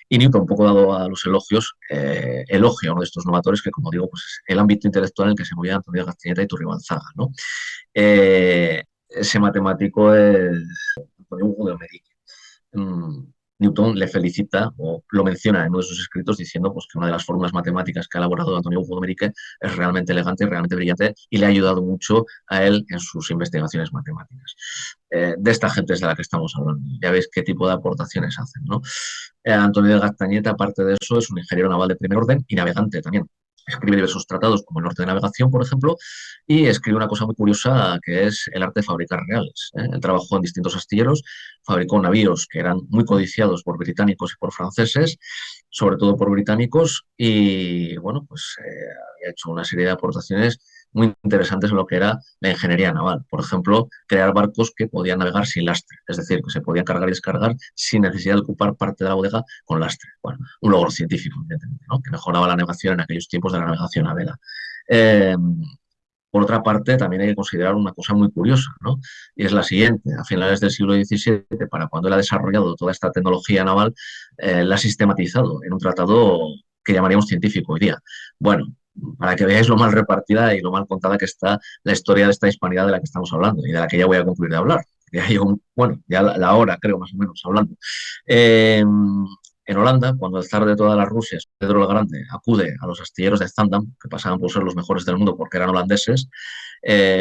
Y Newton, un poco dado a los elogios, elogia a uno de estos novatores que, como digo, pues es el ámbito intelectual en el que se movía Antonio de Gastañeta y Iturribalzaga, ¿no? Ese matemático es Antonio Hugo de Homerique. Newton le felicita o lo menciona en uno de sus escritos diciendo pues, que una de las fórmulas matemáticas que ha elaborado Antonio Hugo de Homerique es realmente elegante y realmente brillante y le ha ayudado mucho a él en sus investigaciones matemáticas. De esta gente es de la que estamos hablando. Ya veis qué tipo de aportaciones hacen, ¿no? Antonio de Gastañeta, aparte de eso, es un ingeniero naval de primer orden y navegante también. Escribe diversos tratados como el Norte de Navegación, por ejemplo, y escribe una cosa muy curiosa que es el arte de fabricar reales. Él trabajó en distintos astilleros, fabricó navíos que eran muy codiciados por británicos y por franceses, sobre todo por británicos, y bueno, pues había hecho una serie de aportaciones muy interesantes en lo que era la ingeniería naval. Por ejemplo, crear barcos que podían navegar sin lastre, es decir, que se podían cargar y descargar sin necesidad de ocupar parte de la bodega con lastre. Bueno, un logro científico, evidentemente, ¿no? Que mejoraba la navegación en aquellos tiempos de la navegación a vela. Por otra parte, también hay que considerar una cosa muy curiosa, ¿no? Y es la siguiente. A finales del siglo XVII, para cuando él ha desarrollado toda esta tecnología naval, la ha sistematizado en un tratado que llamaríamos científico hoy día. Bueno, para que veáis lo mal repartida y lo mal contada que está la historia de esta hispanidad de la que estamos hablando y de la que ya voy a concluir de hablar. Ya llevo, bueno, ya la hora, creo, más o menos, hablando. En Holanda, cuando el zar de todas las Rusias, Pedro el Grande, acude a los astilleros de Zaandam, que pasaban por ser los mejores del mundo porque eran holandeses,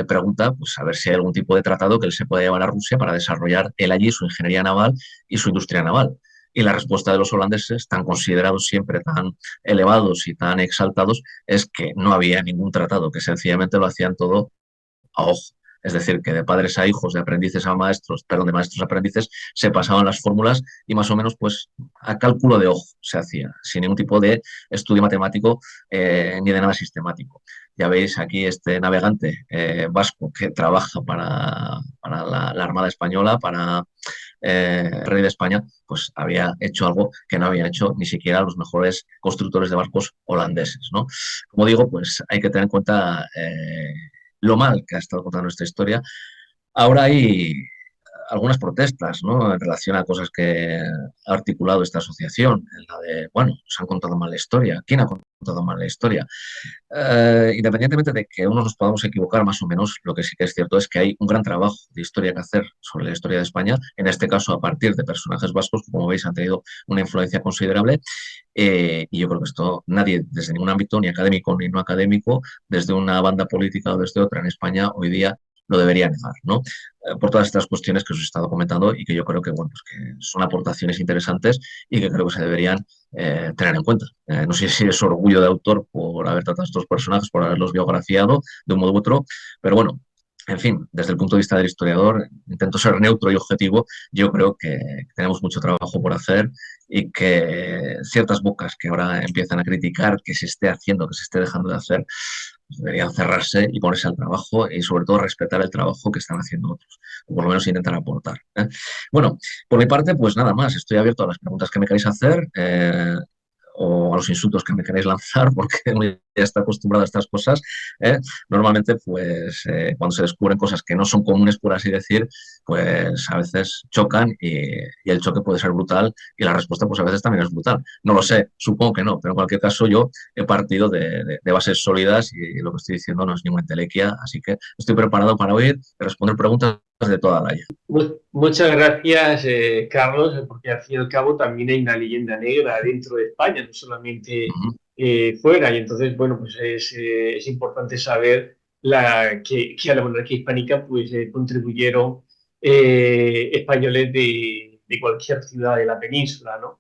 pregunta pues, a ver si hay algún tipo de tratado que él se pueda llevar a Rusia para desarrollar él allí su ingeniería naval y su industria naval. Y la respuesta de los holandeses, tan considerados siempre tan elevados y tan exaltados, es que no había ningún tratado, que sencillamente lo hacían todo a ojo. Es decir, que de padres a hijos, de aprendices a maestros, perdón, de maestros a aprendices, se pasaban las fórmulas y más o menos pues a cálculo de ojo se hacía, sin ningún tipo de estudio matemático ni de nada sistemático. Ya veis aquí este navegante vasco que trabaja para la Armada Española, para el rey de España, pues había hecho algo que no habían hecho ni siquiera los mejores constructores de barcos holandeses, ¿no? Como digo, pues hay que tener en cuenta lo mal que ha estado contando esta historia. Ahora hay algunas protestas, ¿no? En relación a cosas que ha articulado esta asociación, en la de, bueno, se han contado mal la historia. ¿Quién ha contado mal la historia? Independientemente de que unos nos podamos equivocar más o menos, lo que sí que es cierto es que hay un gran trabajo de historia que hacer sobre la historia de España, en este caso a partir de personajes vascos que, como veis, han tenido una influencia considerable. Y yo creo que esto nadie, desde ningún ámbito, ni académico ni no académico, desde una banda política o desde otra en España, hoy día lo debería negar, ¿no? Por todas estas cuestiones que os he estado comentando y que yo creo que, bueno, pues que son aportaciones interesantes y que creo que se deberían tener en cuenta. No sé si es orgullo de autor por haber tratado a estos personajes, por haberlos biografiado de un modo u otro, pero bueno, en fin, desde el punto de vista del historiador, intento ser neutro y objetivo. Yo creo que tenemos mucho trabajo por hacer y que ciertas bocas que ahora empiezan a criticar que se esté haciendo, que se esté dejando de hacer, pues deberían cerrarse y ponerse al trabajo y sobre todo respetar el trabajo que están haciendo otros, o por lo menos intentar aportar. Bueno, por mi parte, pues nada más, estoy abierto a las preguntas que me queréis hacer. O a los insultos que me queréis lanzar, porque uno ya está acostumbrado a estas cosas. Normalmente, pues, cuando se descubren cosas que no son comunes, por así decir, pues a veces chocan y el choque puede ser brutal y la respuesta, pues a veces también es brutal. No lo sé, supongo que no, pero en cualquier caso yo he partido de bases sólidas y lo que estoy diciendo no es ninguna entelequia, así que estoy preparado para oír y responder preguntas de toda la haya. Muchas gracias, Carlos, porque al fin y al cabo también hay una leyenda negra dentro de España, no solamente fuera. Y entonces, bueno, pues es importante saber que a la monarquía hispánica pues, contribuyeron españoles de cualquier ciudad de la península, ¿no?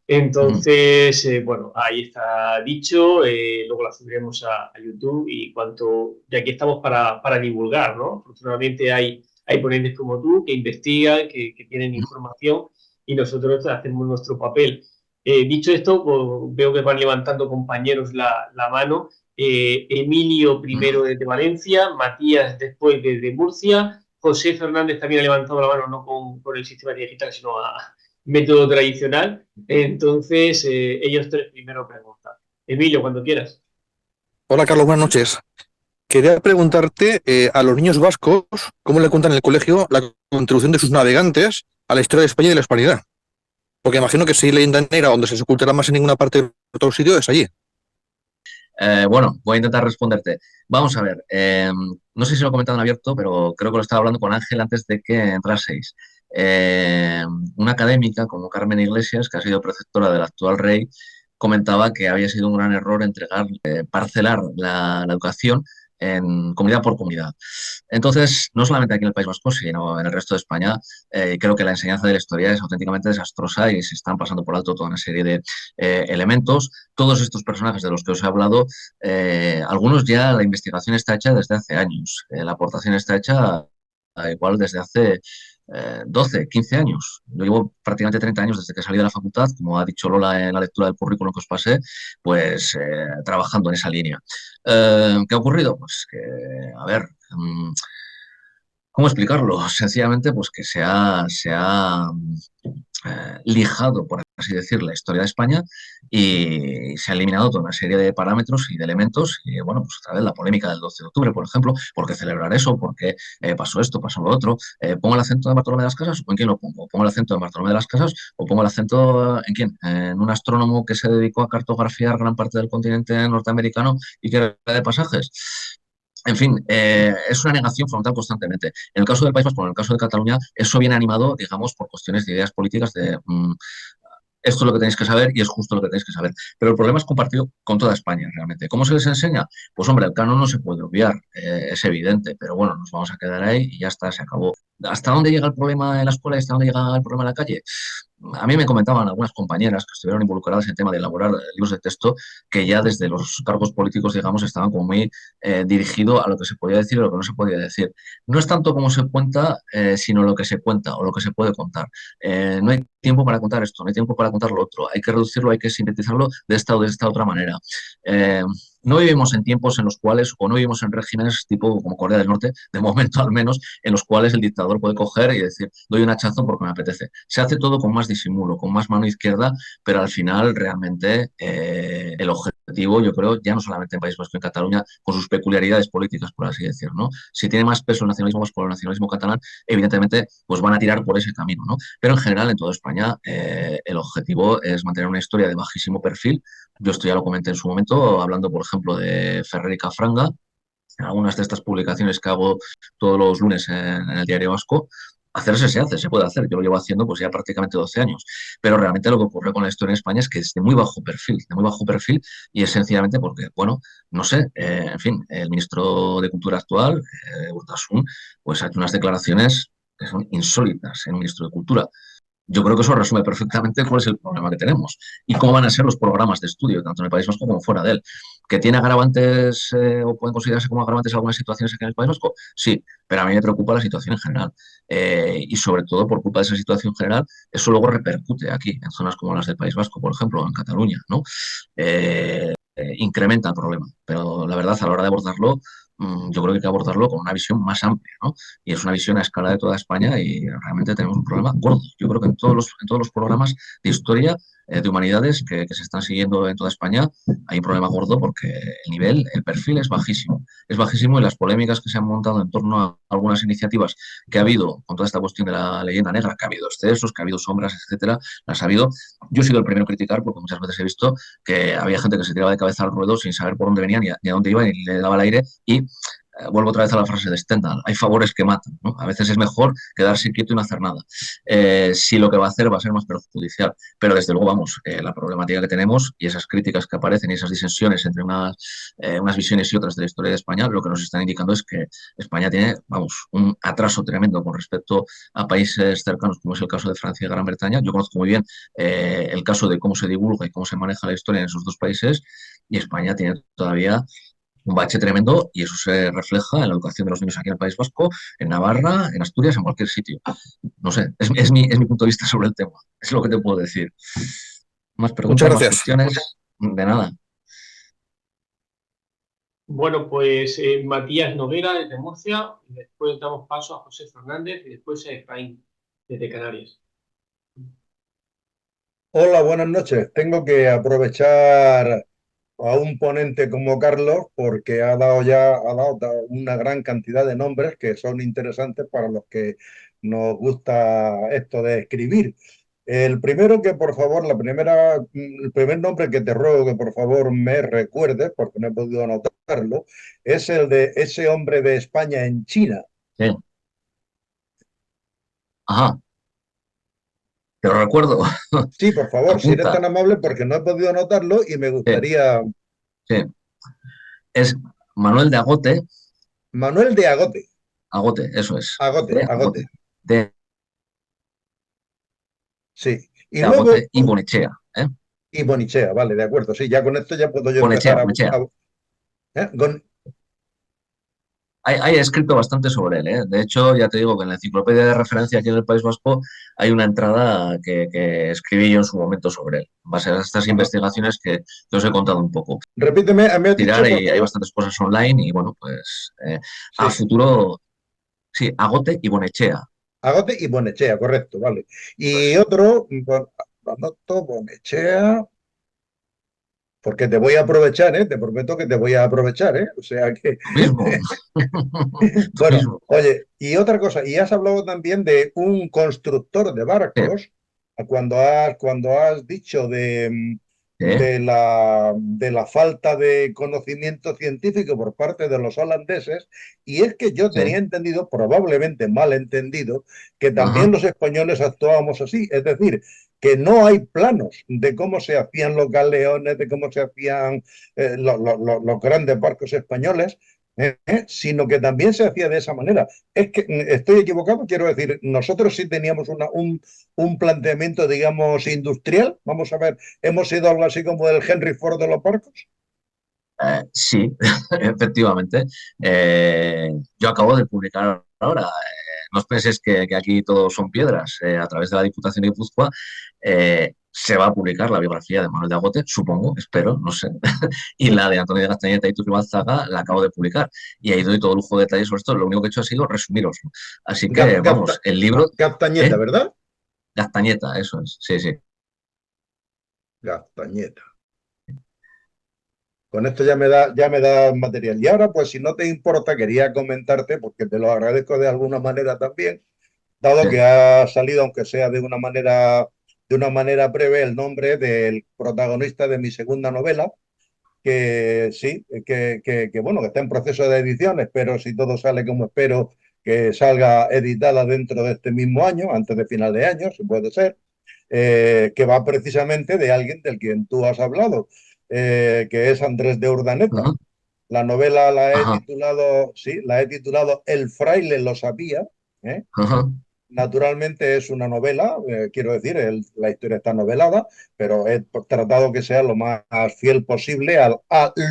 Entonces, bueno, ahí está dicho, luego la subiremos a YouTube y ya aquí estamos para divulgar, ¿no? Afortunadamente hay ponentes como tú que investigan, que tienen información y nosotros hacemos nuestro papel. Dicho esto, pues, veo que van levantando compañeros la mano. Emilio primero desde Valencia, Matías después desde Murcia, José Fernández también ha levantado la mano, no con el sistema digital, sino a método tradicional. Entonces, ellos tres primero preguntan. Emilio, cuando quieras. Hola Carlos, buenas noches. Quería preguntarte a los niños vascos cómo le cuentan en el colegio la contribución de sus navegantes a la historia de España y de la hispanidad. Porque imagino que si hay leyenda negra donde se ocultará más en ninguna parte de otro sitio es allí. Bueno, voy a intentar responderte. Vamos a ver, no sé si lo he comentado en abierto, pero creo que lo estaba hablando con Ángel antes de que entraseis. Una académica como Carmen Iglesias, que ha sido preceptora del actual rey, comentaba que había sido un gran error parcelar la educación en comunidad por comunidad. Entonces, no solamente aquí en el País Vasco, sino en el resto de España, creo que la enseñanza de la historia es auténticamente desastrosa y se están pasando por alto toda una serie de elementos. Todos estos personajes de los que os he hablado, algunos ya la investigación está hecha desde hace años, la aportación está hecha igual desde hace 12, 15 años. Yo llevo prácticamente 30 años desde que salí de la facultad, como ha dicho Lola en la lectura del currículum que os pasé, pues trabajando en esa línea. ¿Qué ha ocurrido? Pues que, a ver, ¿cómo explicarlo? Sencillamente, pues que se ha lijado, por así decir, la historia de España y se ha eliminado toda una serie de parámetros y de elementos. Y bueno, pues otra vez la polémica del 12 de octubre, por ejemplo, ¿por qué celebrar eso? ¿Por qué pasó esto? ¿Pasó lo otro? ¿Pongo el acento en Bartolomé de las Casas o en quién lo pongo? ¿Pongo el acento en Bartolomé de las Casas o pongo el acento en quién? ¿En un astrónomo que se dedicó a cartografiar gran parte del continente norteamericano y que era de pasajes? En fin, es una negación frontal constantemente. En el caso del País Vasco, en el caso de Cataluña, eso viene animado, digamos, por cuestiones de ideas políticas de esto es lo que tenéis que saber y es justo lo que tenéis que saber. Pero el problema es compartido con toda España, realmente. ¿Cómo se les enseña? Pues hombre, el canon no se puede obviar, es evidente, pero bueno, nos vamos a quedar ahí y ya está, se acabó. ¿Hasta dónde llega el problema en la escuela y hasta dónde llega el problema en la calle? A mí me comentaban algunas compañeras que estuvieron involucradas en el tema de elaborar libros de texto que ya desde los cargos políticos, digamos, estaban como muy dirigidos a lo que se podía decir y a lo que no se podía decir. No es tanto como se cuenta, sino lo que se cuenta o lo que se puede contar. No hay tiempo para contar esto, no hay tiempo para contar lo otro. Hay que reducirlo, hay que sintetizarlo de esta o de esta otra manera. No vivimos en tiempos en los cuales, o no vivimos en regímenes tipo como Corea del Norte, de momento al menos, en los cuales el dictador puede coger y decir, doy un hachazo porque me apetece. Se hace todo con más disimulo, con más mano izquierda, pero al final realmente el objetivo, yo creo, ya no solamente en País Vasco y en Cataluña, con sus peculiaridades políticas, por así decir, ¿no? Si tiene más peso el nacionalismo vasco o el nacionalismo catalán, evidentemente, pues van a tirar por ese camino, ¿no? Pero en general, en toda España, el objetivo es mantener una historia de bajísimo perfil. Yo esto ya lo comenté en su momento, hablando, por ejemplo, de Ferrer y Cafranga, en algunas de estas publicaciones que hago todos los lunes en el Diario Vasco. Hacerse se hace, se puede hacer. Yo lo llevo haciendo pues ya prácticamente 12 años. Pero realmente lo que ocurre con la historia en España es que es de muy bajo perfil, y es sencillamente porque, bueno, no sé, en fin, el ministro de Cultura actual, Urtasun, pues ha hecho unas declaraciones que son insólitas en el ministro de Cultura. Yo creo que eso resume perfectamente cuál es el problema que tenemos y cómo van a ser los programas de estudio, tanto en el País Vasco como fuera de él. ¿Que tiene agravantes o pueden considerarse como agravantes algunas situaciones aquí en el País Vasco? Sí, pero a mí me preocupa la situación en general. Y sobre todo por culpa de esa situación general, eso luego repercute aquí, en zonas como las del País Vasco, por ejemplo, en Cataluña, ¿no? Incrementa el problema. Pero la verdad, a la hora de abordarlo, yo creo que hay que abordarlo con una visión más amplia, ¿no? Y es una visión a escala de toda España y realmente tenemos un problema gordo. Yo creo que en todos los programas de historia, de humanidades que se están siguiendo en toda España, hay un problema gordo porque el nivel, el perfil es bajísimo. Es bajísimo, y las polémicas que se han montado en torno a algunas iniciativas que ha habido con toda esta cuestión de la leyenda negra, que ha habido excesos, que ha habido sombras, etcétera, las ha habido. Yo he sido el primero a criticar porque muchas veces he visto que había gente que se tiraba de cabeza al ruedo sin saber por dónde venía ni a dónde iba, y le daba el aire. Y vuelvo otra vez a la frase de Stendhal, hay favores que matan, ¿no? A veces es mejor quedarse quieto y no hacer nada. Si lo que va a hacer va a ser más perjudicial. Pero desde luego, vamos, la problemática que tenemos y esas críticas que aparecen y esas disensiones entre unas visiones y otras de la historia de España, lo que nos están indicando es que España tiene, vamos, un atraso tremendo con respecto a países cercanos, como es el caso de Francia y Gran Bretaña. Yo conozco muy bien el caso de cómo se divulga y cómo se maneja la historia en esos dos países, y España tiene todavía un bache tremendo, y eso se refleja en la educación de los niños aquí en el País Vasco, en Navarra, en Asturias, en cualquier sitio. No sé, es mi punto de vista sobre el tema. Es lo que te puedo decir. Más Muchas preguntas, más gracias. cuestiones, de nada. Bueno, pues Matías Noguera, desde Murcia, y después damos paso a José Fernández y después a Efraín, desde Canarias. Hola, buenas noches. Tengo que aprovechar a un ponente como Carlos porque ha dado una gran cantidad de nombres que son interesantes para los que nos gusta esto de escribir. El primero que por favor, el primer nombre que te ruego que por favor me recuerdes, porque no he podido anotarlo, es el de ese hombre de España en China. Sí. Ajá, te lo recuerdo. Sí, por favor, si eres Apunta. tan amable, porque no he podido anotarlo y me Sí, gustaría. sí. Es Manuel de Agote. Manuel de Agote. Agote, eso es. Agote, De Agote. Agote. De Sí. Y luego, Agote y Bonechea. y Bonichea, vale, de acuerdo. Sí, ya con esto ya puedo yo empezar Bonechea, a. Bonechea. Con. Hay escrito bastante sobre él, ¿eh? De hecho, ya te digo que en la enciclopedia de referencia aquí en el País Vasco hay una entrada que escribí yo en su momento sobre él, en base a estas investigaciones que os he contado un poco. Repíteme, me has dicho, Tirar, por y hay favor. bastantes cosas online, y bueno, pues a Sí, futuro, sí, Agote y Bonechea. Agote y Bonechea, correcto, vale. Y Pues, otro, bueno, anoto Bonechea, porque te voy a aprovechar, ¿eh? Te prometo que te voy a aprovechar, ¿eh? O sea que. tú mismo, tú Bueno, mismo. oye, y otra cosa, y has hablado también de un constructor de Sí, barcos, cuando has dicho sí, de la falta de conocimiento científico por parte de los holandeses, y es que yo tenía sí. entendido, probablemente mal entendido, que también Ajá, los españoles actuábamos así, es decir, que no hay planos de cómo se hacían los galeones, de cómo se hacían los grandes barcos españoles, sino que también se hacía de esa manera. Es que estoy equivocado, quiero decir, nosotros sí teníamos un planteamiento, digamos, industrial. Vamos a ver, hemos sido algo así como el Henry Ford de los barcos. Sí, efectivamente. Yo acabo de publicar ahora. No os penséis que aquí todo son piedras. A través de la Diputación de Guipúzcoa se va a publicar la biografía de Manuel de Agote, supongo, espero, no sé. Y la de Antonio de Gastañeta y Turri Balzaga la acabo de publicar. Y ahí doy todo lujo de detalles sobre esto. Lo único que he hecho ha sido resumiroslo. Así que, vamos, el libro... Gastañeta, ¿eh? ¿verdad? Gastañeta, eso es. Sí, sí. Gastañeta. Con esto ya me da material. Y ahora, pues si no te importa, quería comentarte, porque te lo agradezco de alguna manera también, dado Sí. que ha salido, aunque sea de una manera breve, el nombre del protagonista de mi segunda novela, que sí, bueno, que está en proceso de edición. Espero, si todo sale como espero, que salga editada dentro de este mismo año, antes de final de año, si puede ser, que va precisamente de alguien del quien tú has hablado, que es Andrés de Urdaneta. Ajá, La novela ajá, la he titulado El fraile lo sabía, ¿eh? ajá. Naturalmente es una novela, quiero decir, la historia está novelada, pero he tratado que sea lo más fiel posible a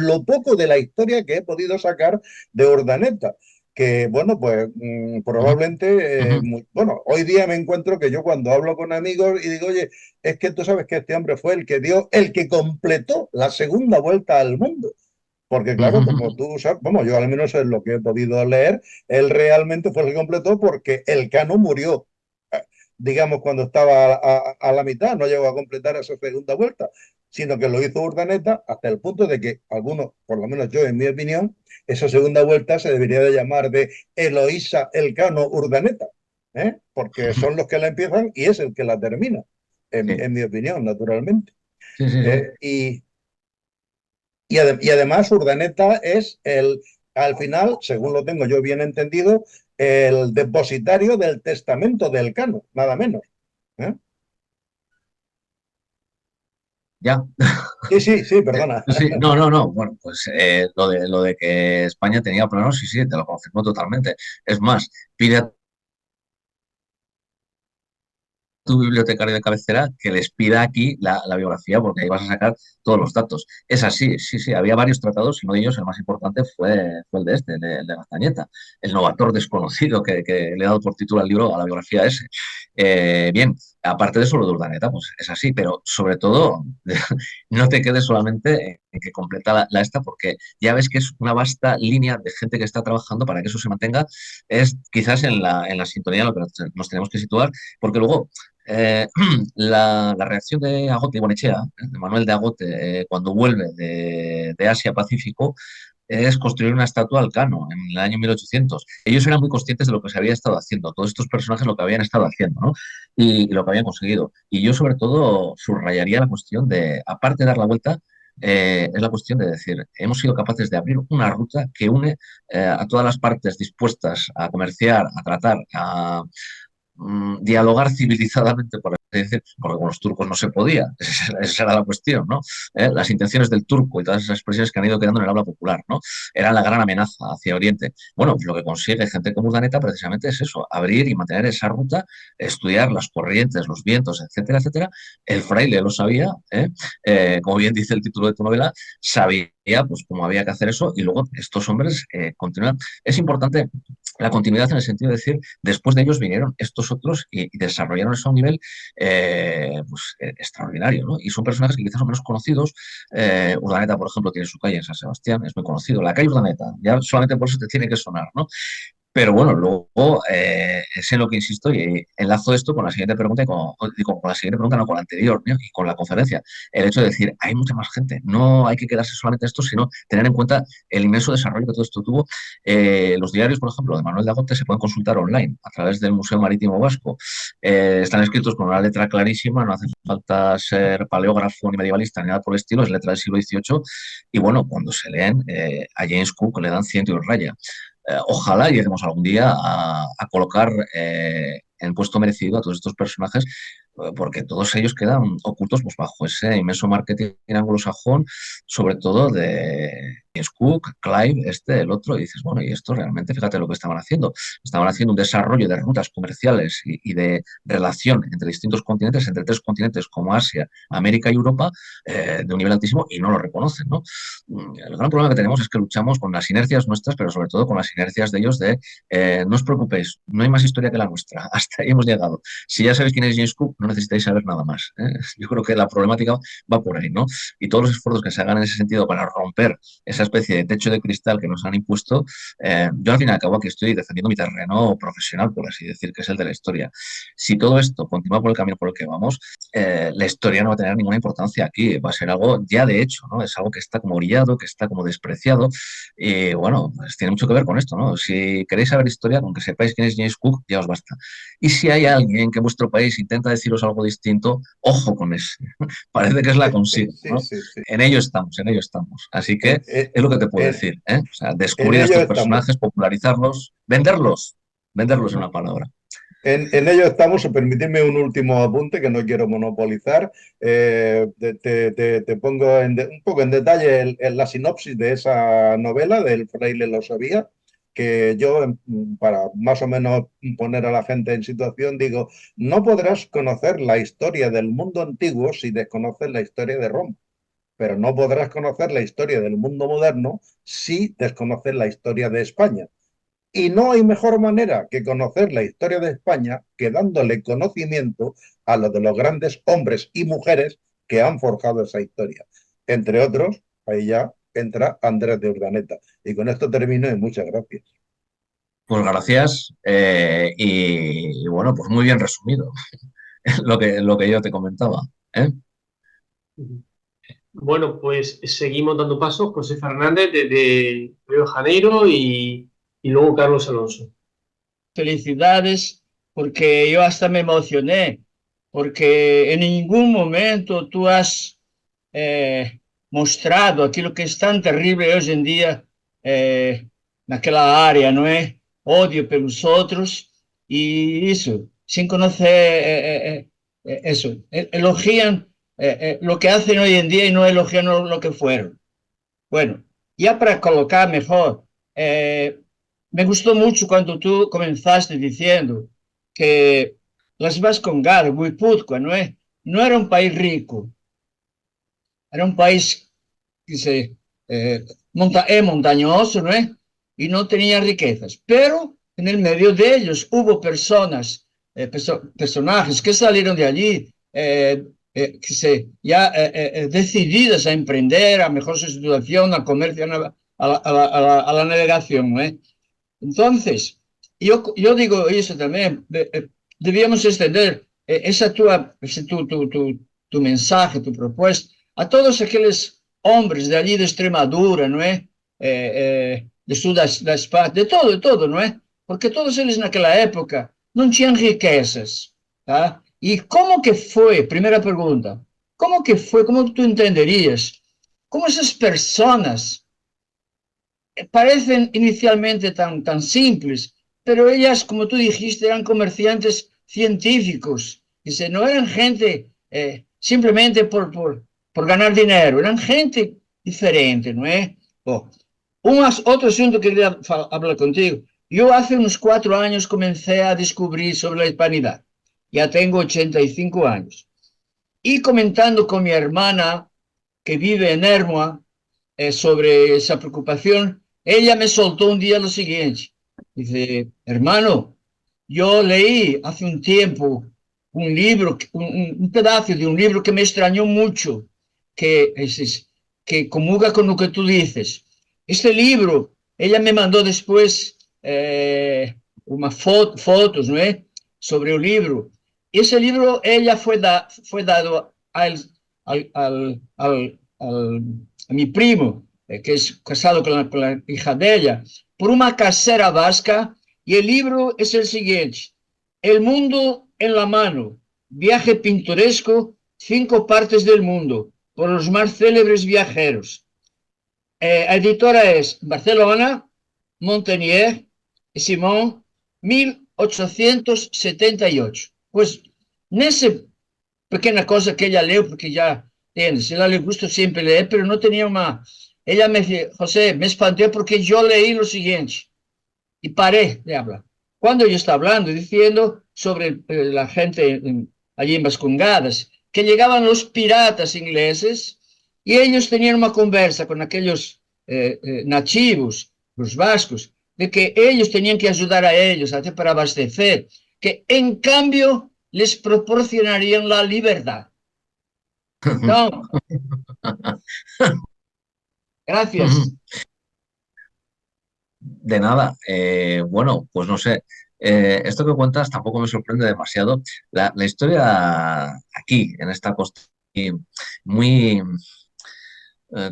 lo poco de la historia que he podido sacar de Urdaneta. Que bueno, pues Ujú, probablemente, ujú, bueno, hoy día me encuentro que yo cuando hablo con amigos y digo, oye, es que tú sabes que este hombre fue el que completó la segunda vuelta al mundo. Porque ujú, claro, como ujú. tú sabes, vamos, yo al menos es lo que he podido leer, él realmente fue el que completó porque el Cano murió, digamos, cuando estaba a la mitad, no llegó a completar esa segunda vuelta, sino que lo hizo Urdaneta hasta el punto de que algunos, por lo menos yo en mi opinión, esa segunda vuelta se debería de llamar de Eloísa Elcano Urdaneta, porque son los que la empiezan y es el que la termina, Sí, en mi opinión, naturalmente. sí, sí, sí. ¿Eh? Y además Urdaneta es al final, según lo tengo yo bien entendido, el depositario del testamento del Cano, nada menos. ¿Eh? Ya. Sí, sí, sí, perdona. Sí, no, no, no. Bueno, pues lo de que España tenía planos, sí, sí, te lo confirmo totalmente. Es más, pide a tu bibliotecario de cabecera que les pida aquí la biografía porque ahí vas a sacar todos los datos. Es así, sí, sí, había varios tratados y uno de ellos, el más importante, fue el de este, el de Gastañeta, el novator desconocido que le he dado por título al libro, a la biografía ese. Bien, aparte de eso, lo de Urdaneta, pues es así, pero sobre todo no te quedes solamente en que completa la esta, porque ya ves que es una vasta línea de gente que está trabajando para que eso se mantenga, es quizás en la sintonía en lo que nos tenemos que situar, porque luego eh, la reacción de Agote y Bonechea, de Manuel de Agote, cuando vuelve de Asia-Pacífico, es construir una estatua al Cano en el año 1800. Ellos eran muy conscientes de lo que se había estado haciendo, todos estos personajes lo que habían estado haciendo, ¿no? Y lo que habían conseguido. Y yo sobre todo subrayaría la cuestión de, aparte de dar la vuelta, es la cuestión de decir, hemos sido capaces de abrir una ruta que une a todas las partes dispuestas a comerciar, a tratar, a dialogar civilizadamente, por así decir, porque con los turcos no se podía, esa era la cuestión, ¿no? Las intenciones del turco y todas esas expresiones que han ido quedando en el habla popular, ¿no? Eran la gran amenaza hacia Oriente. Bueno, pues lo que consigue gente como Urdaneta precisamente es eso, abrir y mantener esa ruta, estudiar las corrientes, los vientos, etcétera, etcétera. El fraile lo sabía, como bien dice el título de tu novela, sabía pues cómo había que hacer eso y luego estos hombres continúan. Es importante la continuidad en el sentido de decir, después de ellos vinieron estos otros y desarrollaron eso a un nivel pues, extraordinario, ¿no? Y son personajes que quizás son menos conocidos. Urdaneta, por ejemplo, tiene su calle en San Sebastián, es muy conocido. La calle Urdaneta, ya solamente por eso te tiene que sonar, ¿no? Pero bueno, luego es en lo que insisto y enlazo esto con la siguiente pregunta con la siguiente pregunta, no con la anterior, ¿no? Y con la conferencia. El hecho de decir, hay mucha más gente, no hay que quedarse solamente en esto, sino tener en cuenta el inmenso desarrollo que todo esto tuvo. Los diarios, por ejemplo, de Manuel de Agote se pueden consultar online a través del Museo Marítimo Vasco. Están escritos con una letra clarísima, no hace falta ser paleógrafo ni medievalista ni nada por el estilo, es letra del siglo XVIII. Y bueno, cuando se leen, a James Cook le dan ciento y raya. Ojalá lleguemos algún día a colocar en puesto merecido a todos estos personajes porque todos ellos quedan ocultos pues, bajo ese inmenso marketing anglosajón, sobre todo de James Cook, Clive, el otro, y dices, bueno, y esto realmente, fíjate lo que estaban haciendo un desarrollo de rutas comerciales y de relación entre distintos continentes, entre 3 continentes como Asia, América y Europa, de un nivel altísimo, y no lo reconocen, ¿no? El gran problema que tenemos es que luchamos con las inercias nuestras, pero sobre todo con las inercias de ellos de no os preocupéis, no hay más historia que la nuestra, hasta ahí hemos llegado. Si ya sabéis quién es James Cook, no necesitáis saber nada más, ¿eh? Yo creo que la problemática va por ahí, ¿no? Y todos los esfuerzos que se hagan en ese sentido para romper esa especie de techo de cristal que nos han impuesto, yo al fin y al cabo aquí estoy defendiendo mi terreno profesional, por así decir, que es el de la historia. Si todo esto continúa por el camino por el que vamos, la historia no va a tener ninguna importancia aquí, va a ser algo ya de hecho, ¿no? Es algo que está como orillado, que está como despreciado, y bueno, pues tiene mucho que ver con esto, ¿no? Si queréis saber historia, con que sepáis quién es James Cook, ya os basta. Y si hay alguien que en vuestro país intenta deciros algo distinto, ojo con ese. Parece que es la consigna, Sí, ¿no? sí, sí. En ello estamos, en ello estamos. Así que es lo que te puedo En, decir, ¿eh? O sea, en descubrir a ello estos estamos. personajes, popularizarlos, venderlos es una palabra. En ello estamos. Permitidme un último apunte que no quiero monopolizar. Te pongo un poco en detalle la sinopsis de esa novela del Fraile lo sabía, que yo, para más o menos poner a la gente en situación, digo, no podrás conocer la historia del mundo antiguo si desconoces la historia de Roma, pero no podrás conocer la historia del mundo moderno si desconoces la historia de España. Y no hay mejor manera que conocer la historia de España que dándole conocimiento a los de los grandes hombres y mujeres que han forjado esa historia. Entre otros, ahí ya entra Andrés de Urdaneta. Y con esto termino y muchas gracias. Pues gracias y bueno, pues muy bien resumido lo que yo te comentaba, ¿eh? Bueno, pues seguimos dando pasos. José Fernández desde Río de Janeiro y luego Carlos Alonso. Felicidades, porque yo hasta me emocioné, porque en ningún momento tú has mostrado aquilo que es tan terrible hoy en día naquela área, não é? Odio pelos outros y eso, sin conocer eso. Elogian lo que hacen hoy en día y no elogian lo que fueron. Bueno, ya para colocar mejor, me gustó mucho cuando tú comenzaste diciendo que las Vascongadas, Guipúzcoa, no era un país rico, era un país que es montañoso, ¿no es? Y no tenía riquezas, pero en el medio de ellos hubo personas, personajes que salieron de allí decididas a emprender, a mejorar su situación, al comercio, a la navegación, ¿no es? Entonces, yo digo eso también, debíamos extender tu mensaje, tu propuesta, a todos aquellos hombres de allí de Extremadura, ¿no es? De sul da Espanha, de todo, ¿no es? Porque todos eles naquela época não tinham riquezas, tá? E como que foi, primeira pergunta, como que foi, como tu entenderias, como essas pessoas parecen inicialmente tan simples, pero ellas, como tú dijiste, eran comerciantes científicos. Dice, no eran gente simplemente por ganar dinero, eran gente diferente, ¿no es? Otro asunto que quería hablar contigo. Yo hace unos 4 años comencé a descubrir sobre la hispanidad. Ya tengo 85 años. Y comentando con mi hermana, que vive en Hermoa, sobre esa preocupación, ella me soltó un día lo siguiente. Dice, hermano, yo leí hace un tiempo un libro, un pedazo de un libro que me extrañó mucho, que comulga con lo que tú dices. Este libro, ella me mandó después unas fotos, ¿no es? Sobre el libro. Ese libro, ella fue dado a mi primo, que es casado con la hija de ella, por una casera vasca, y el libro es el siguiente: El mundo en la mano, viaje pintoresco, 5 partes del mundo, por los más célebres viajeros. La editora es Barcelona, Montagnier y Simón, 1878. Pues, pequena cosa que ella leu, porque ya, entiendes, ella le gusta siempre leer, pero no tenía una... Ella me dice, José, me espanté porque yo leí lo siguiente y paré de hablar. Cuando yo estaba hablando, diciendo sobre la gente allí en Vascongadas, que llegaban los piratas ingleses y ellos tenían una conversa con aquellos nativos, los vascos, de que ellos tenían que ayudar a ellos até para abastecer, que en cambio les proporcionarían la libertad. No, gracias. De nada. Bueno, pues no sé. Esto que cuentas tampoco me sorprende demasiado. La historia aquí, en esta costa, muy,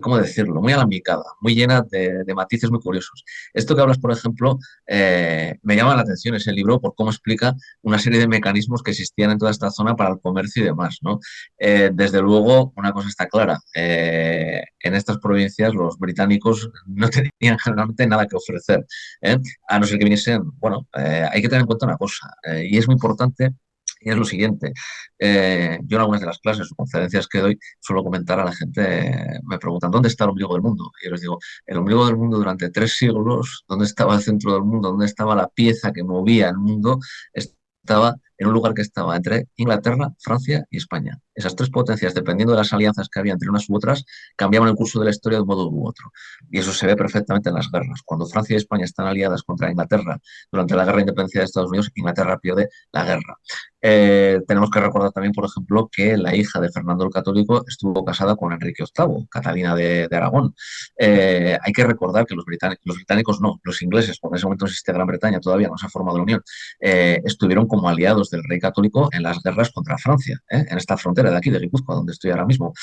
¿cómo decirlo? Muy alambicada, muy llena de matices muy curiosos. Esto que hablas, por ejemplo, me llama la atención ese libro por cómo explica una serie de mecanismos que existían en toda esta zona para el comercio y demás, ¿no? Desde luego, una cosa está clara. En estas provincias los británicos no tenían generalmente nada que ofrecer, ¿eh? A no ser que viniesen, bueno, hay que tener en cuenta una cosa, y es muy importante. Y es lo siguiente, yo en algunas de las clases o conferencias que doy suelo comentar a la gente, me preguntan, ¿dónde está el ombligo del mundo? Y yo les digo, el ombligo del mundo durante 3 siglos, ¿dónde estaba el centro del mundo? ¿Dónde estaba la pieza que movía el mundo? Estaba en un lugar que estaba entre Inglaterra, Francia y España. Esas tres potencias, dependiendo de las alianzas que había entre unas u otras, cambiaban el curso de la historia de un modo u otro. Y eso se ve perfectamente en las guerras. Cuando Francia y España están aliadas contra Inglaterra durante la guerra de independencia de Estados Unidos, Inglaterra pierde la guerra. Tenemos que recordar también, por ejemplo, que la hija de Fernando el Católico estuvo casada con Enrique VIII, Catalina de Aragón. Hay que recordar que los británicos no, los ingleses, porque en ese momento existe Gran Bretaña, todavía no se ha formado la Unión, estuvieron como aliados del rey católico en las guerras contra Francia, en esta frontera de aquí, de Guipúzcoa, donde estoy ahora mismo.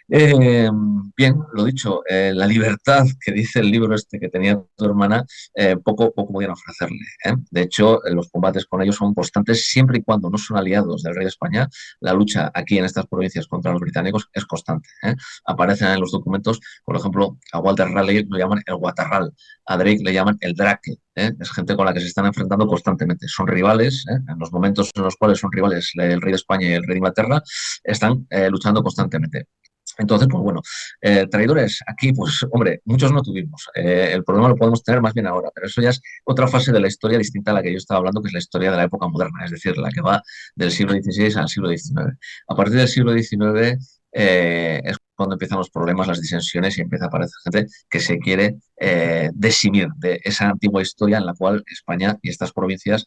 Bien, lo dicho, la libertad que dice el libro este que tenía tu hermana, poco podían ofrecerle. De hecho, los combates con ellos son constantes siempre y cuando no son aliados del rey de España. La lucha aquí en estas provincias contra los británicos es constante. Aparecen en los documentos, por ejemplo, a Walter Raleigh lo llaman el Guatarral, a Drake le llaman el Drake. Es gente con la que se están enfrentando constantemente. Son rivales, en los momentos en los cuales son rivales el rey de España y el rey de Inglaterra, están luchando constantemente. Entonces, pues bueno, traidores, aquí, pues hombre, muchos no tuvimos. El problema lo podemos tener más bien ahora, pero eso ya es otra fase de la historia distinta a la que yo estaba hablando, que es la historia de la época moderna, es decir, la que va del siglo XVI al siglo XIX. A partir del siglo XIX es cuando empiezan los problemas, las disensiones y empieza a aparecer gente que se quiere desimir de esa antigua historia en la cual España y estas provincias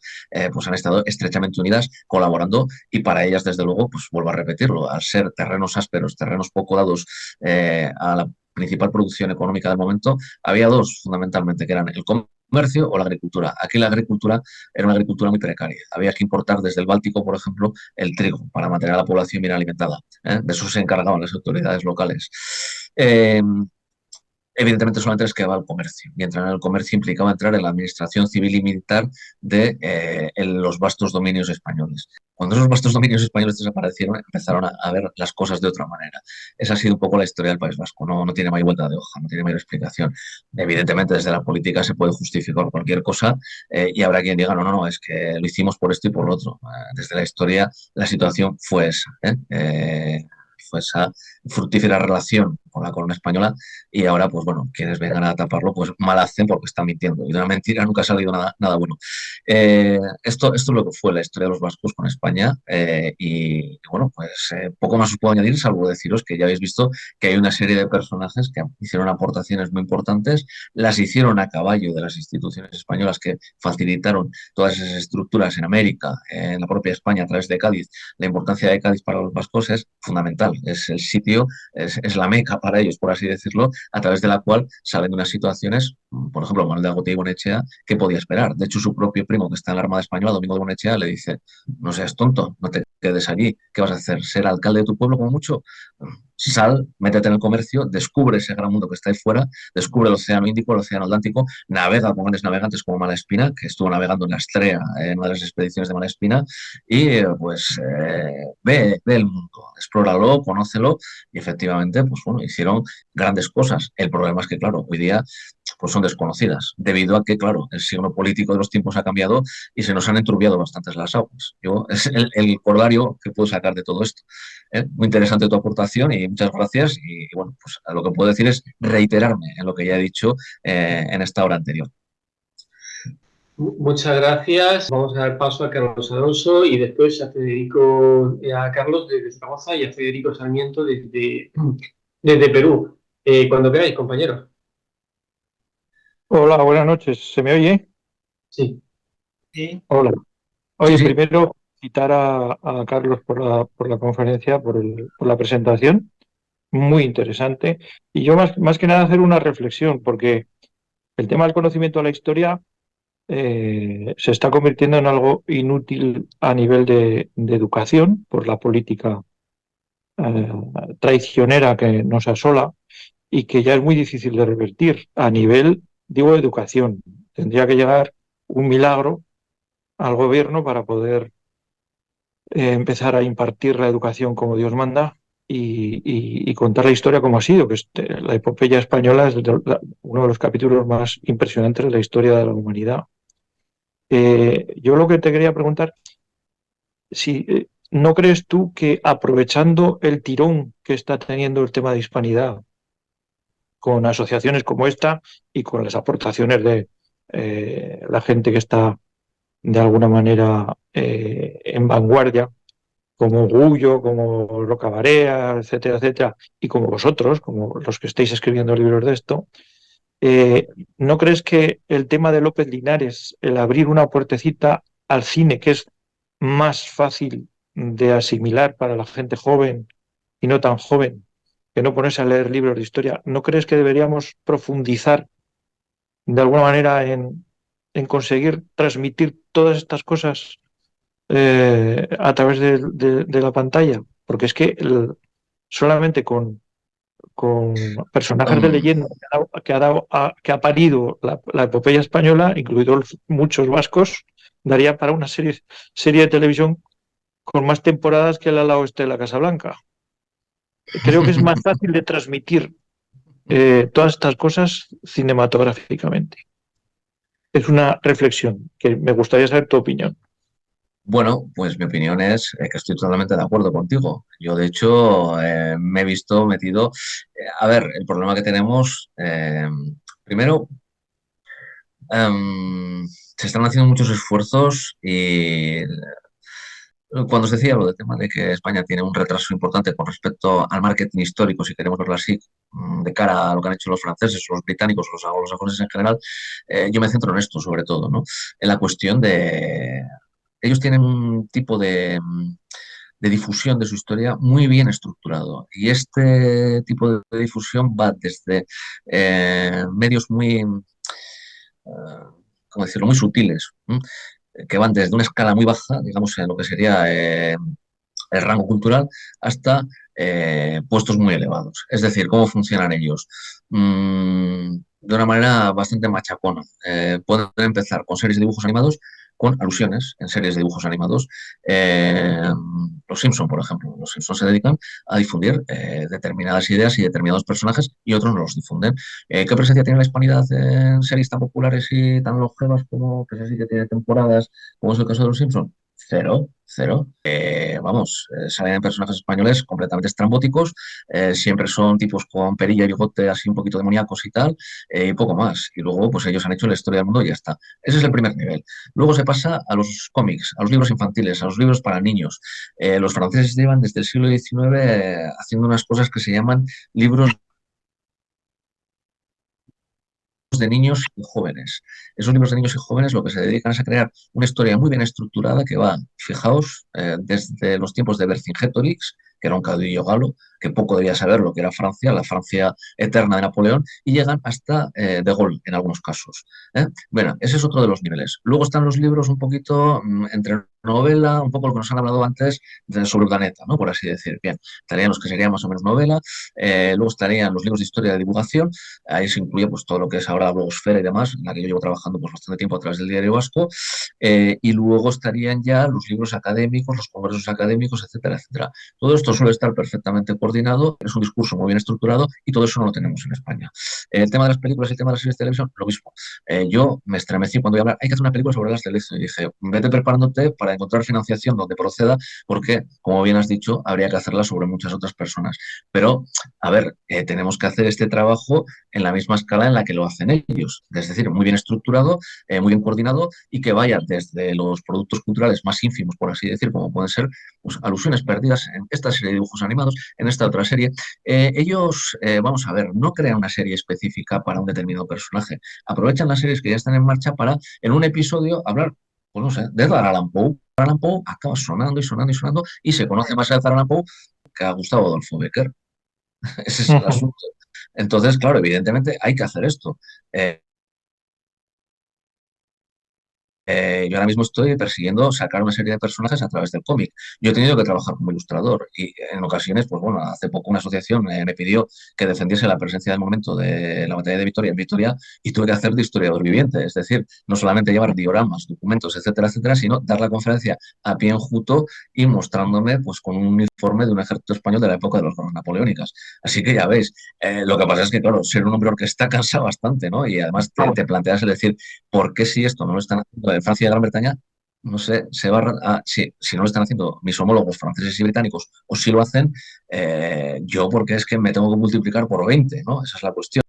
pues han estado estrechamente unidas, colaborando y para ellas, desde luego, pues vuelvo a repetirlo, al ser terrenos ásperos, terrenos poco dados a la principal producción económica del momento, había dos fundamentalmente, que eran el comercio o la agricultura. Aquí la agricultura era una agricultura muy precaria. Había que importar desde el Báltico, por ejemplo, el trigo para mantener a la población bien alimentada. De eso se encargaban las autoridades locales. Evidentemente solamente les quedaba el comercio, y entrar en el comercio implicaba entrar en la administración civil y militar de los vastos dominios españoles. Cuando esos vastos dominios españoles desaparecieron, empezaron a ver las cosas de otra manera. Esa ha sido un poco la historia del País Vasco, no tiene mayor vuelta de hoja, no tiene mayor explicación. Evidentemente desde la política se puede justificar cualquier cosa y habrá quien diga, no, es que lo hicimos por esto y por lo otro. Desde la historia la situación fue esa. Fue esa fructífera relación con la corona española y ahora, pues bueno, quienes vengan a taparlo, pues mal hacen porque están mintiendo. Y de una mentira nunca ha salido nada bueno. Esto es lo que fue la historia de los vascos con España y bueno, pues poco más os puedo añadir, salvo deciros que ya habéis visto que hay una serie de personajes que hicieron aportaciones muy importantes, las hicieron a caballo de las instituciones españolas que facilitaron todas esas estructuras en América, en la propia España, a través de Cádiz. La importancia de Cádiz para los vascos es fundamental, es el sitio, es la meca para ellos, por así decirlo, a través de la cual salen de unas situaciones, por ejemplo, Manuel de Agotí y Bonechea, ¿qué podía esperar? De hecho, su propio primo, que está en la Armada Española, Domingo de Bonechea, le dice, no seas tonto, no te quedes allí, ¿qué vas a hacer? ¿Ser alcalde de tu pueblo como mucho? Sal, métete en el comercio, descubre ese gran mundo que está ahí fuera, descubre el Océano Índico, el Océano Atlántico, navega con grandes navegantes como Malaspina, que estuvo navegando en la Estrella, en una de las expediciones de Malaspina, y ve el mundo, explóralo, conócelo, y efectivamente, pues bueno, hicieron grandes cosas. El problema es que, claro, hoy día pues son desconocidas, debido a que, claro, el signo político de los tiempos ha cambiado y se nos han enturbiado bastantes las aguas. Es el corolario que puedo sacar de todo esto. Muy interesante tu aportación y muchas gracias. Y bueno, pues lo que puedo decir es reiterarme en lo que ya he dicho en esta hora anterior. Muchas gracias. Vamos a dar paso a Carlos Alonso y después a Carlos desde Zaragoza y a Federico Sarmiento desde Perú. Cuando queráis, compañeros. Hola, buenas noches. ¿Se me oye? Sí. Sí. Hola. Oye, Sí. primero citar a Carlos por la conferencia, por la presentación, muy interesante. Y yo más que nada hacer una reflexión, porque el tema del conocimiento de la historia se está convirtiendo en algo inútil a nivel de educación por la política traicionera que nos asola y que ya es muy difícil de revertir a nivel, digo, de educación. Tendría que llegar un milagro al gobierno para poder empezar a impartir la educación como Dios manda y contar la historia como ha sido, que la epopeya española es uno de los capítulos más impresionantes de la historia de la humanidad. Yo lo que te quería preguntar, si ¿no crees tú que aprovechando el tirón que está teniendo el tema de hispanidad con asociaciones como esta y con las aportaciones de la gente que está de alguna manera en vanguardia, como Gullo, como Roca Barea, etcétera, etcétera, y como vosotros, como los que estáis escribiendo libros de esto, ¿no crees que el tema de López Linares, el abrir una puertecita al cine, que es más fácil de asimilar para la gente joven y no tan joven, que no ponerse a leer libros de historia, ¿no crees que deberíamos profundizar de alguna manera en conseguir transmitir todas estas cosas a través de la pantalla? Porque es que solamente con personajes de leyenda que ha parido la epopeya española, incluidos muchos vascos, daría para una serie de televisión con más temporadas que el ala oeste de la Casa Blanca. Creo que es más fácil de transmitir todas estas cosas cinematográficamente. Es una reflexión que me gustaría saber tu opinión. Bueno, pues mi opinión es que estoy totalmente de acuerdo contigo. Yo, de hecho, me he visto metido. A ver, el problema que tenemos, primero, se están haciendo muchos esfuerzos y cuando os decía lo del tema de que España tiene un retraso importante con respecto al marketing histórico, si queremos verlo así, de cara a lo que han hecho los franceses, los británicos, los anglosajones en general, yo me centro en esto sobre todo, ¿no? En la cuestión de ellos tienen un tipo de difusión de su historia muy bien estructurado. Y este tipo de difusión va desde medios muy, ¿cómo decirlo?, muy sutiles, que van desde una escala muy baja, digamos, en lo que sería el rango cultural, hasta puestos muy elevados. Es decir, cómo funcionan ellos. De una manera bastante machacona. Pueden empezar con series de dibujos animados con alusiones en series de dibujos animados. Los Simpson, por ejemplo. Los Simpson se dedican a difundir determinadas ideas y determinados personajes y otros no los difunden. ¿Qué presencia tiene la hispanidad en series tan populares y tan longevas como que sí que tiene temporadas, como es el caso de los Simpson? Cero, cero. Salen personajes españoles completamente estrambóticos, siempre son tipos con perilla y bigote así un poquito demoníacos y tal, y poco más. Y luego, pues ellos han hecho la historia del mundo y ya está. Ese es el primer nivel. Luego se pasa a los cómics, a los libros infantiles, a los libros para niños. Los franceses llevan desde el siglo XIX haciendo unas cosas que se llaman libros de niños y jóvenes. Esos libros de niños y jóvenes lo que se dedican es a crear una historia muy bien estructurada que va, fijaos, desde los tiempos de Vercingétorix, que era un caudillo galo, que poco debía saber lo que era Francia, la Francia eterna de Napoleón, y llegan hasta De Gaulle en algunos casos. Bueno, ese es otro de los niveles. Luego están los libros un poquito entre novela, un poco lo que nos han hablado antes sobre Urdaneta, ¿no? Por así decir. Bien, estarían los que serían más o menos novela, luego estarían los libros de historia de divulgación, ahí se incluye pues todo lo que es ahora la blogosfera y demás, en la que yo llevo trabajando pues bastante tiempo a través del Diario Vasco, y luego estarían ya los libros académicos, los congresos académicos, etcétera, etcétera. Todo esto suele estar perfectamente coordinado coordinado, es un discurso muy bien estructurado y todo eso no lo tenemos en España. El tema de las películas y el tema de las series de televisión, lo mismo. Yo me estremecí cuando iba a hablar, hay que hacer una película sobre las televisión y dije, vete preparándote para encontrar financiación donde proceda, porque, como bien has dicho, habría que hacerla sobre muchas otras personas. Pero, a ver, tenemos que hacer este trabajo en la misma escala en la que lo hacen ellos, es decir, muy bien estructurado, muy bien coordinado y que vaya desde los productos culturales más ínfimos, por así decir, como pueden ser pues, alusiones perdidas en esta serie de dibujos animados, en esta otra serie. Ellos, vamos a ver, no crean una serie específica para un determinado personaje, aprovechan las series que ya están en marcha para en un episodio hablar, pues no sé, de Edgar Allan Poe. Allan Poe acaba sonando y sonando y sonando y se conoce más a Edgar Allan Poe que a Gustavo Adolfo Bécquer. Ese es el asunto. Entonces, claro, evidentemente hay que hacer esto. Yo ahora mismo estoy persiguiendo sacar una serie de personajes a través del cómic. Yo he tenido que trabajar como ilustrador y en ocasiones, pues bueno, hace poco una asociación me pidió que defendiese la presencia del momento de la batalla de Vitoria en Vitoria y tuve que hacer de historiador viviente, es decir, no solamente llevar dioramas, documentos, etcétera, etcétera, sino dar la conferencia a pie enjuto y mostrándome pues con un uniforme de un ejército español de la época de las guerras napoleónicas. Así que ya veis, lo que pasa es que, claro, ser un hombre orquesta cansa bastante, ¿no? Y además te planteas el decir, ¿por qué si esto no lo están haciendo en Francia y Gran Bretaña? No sé, si no lo están haciendo mis homólogos franceses y británicos, o si lo hacen, yo porque es que me tengo que multiplicar por 20, ¿no? Esa es la cuestión.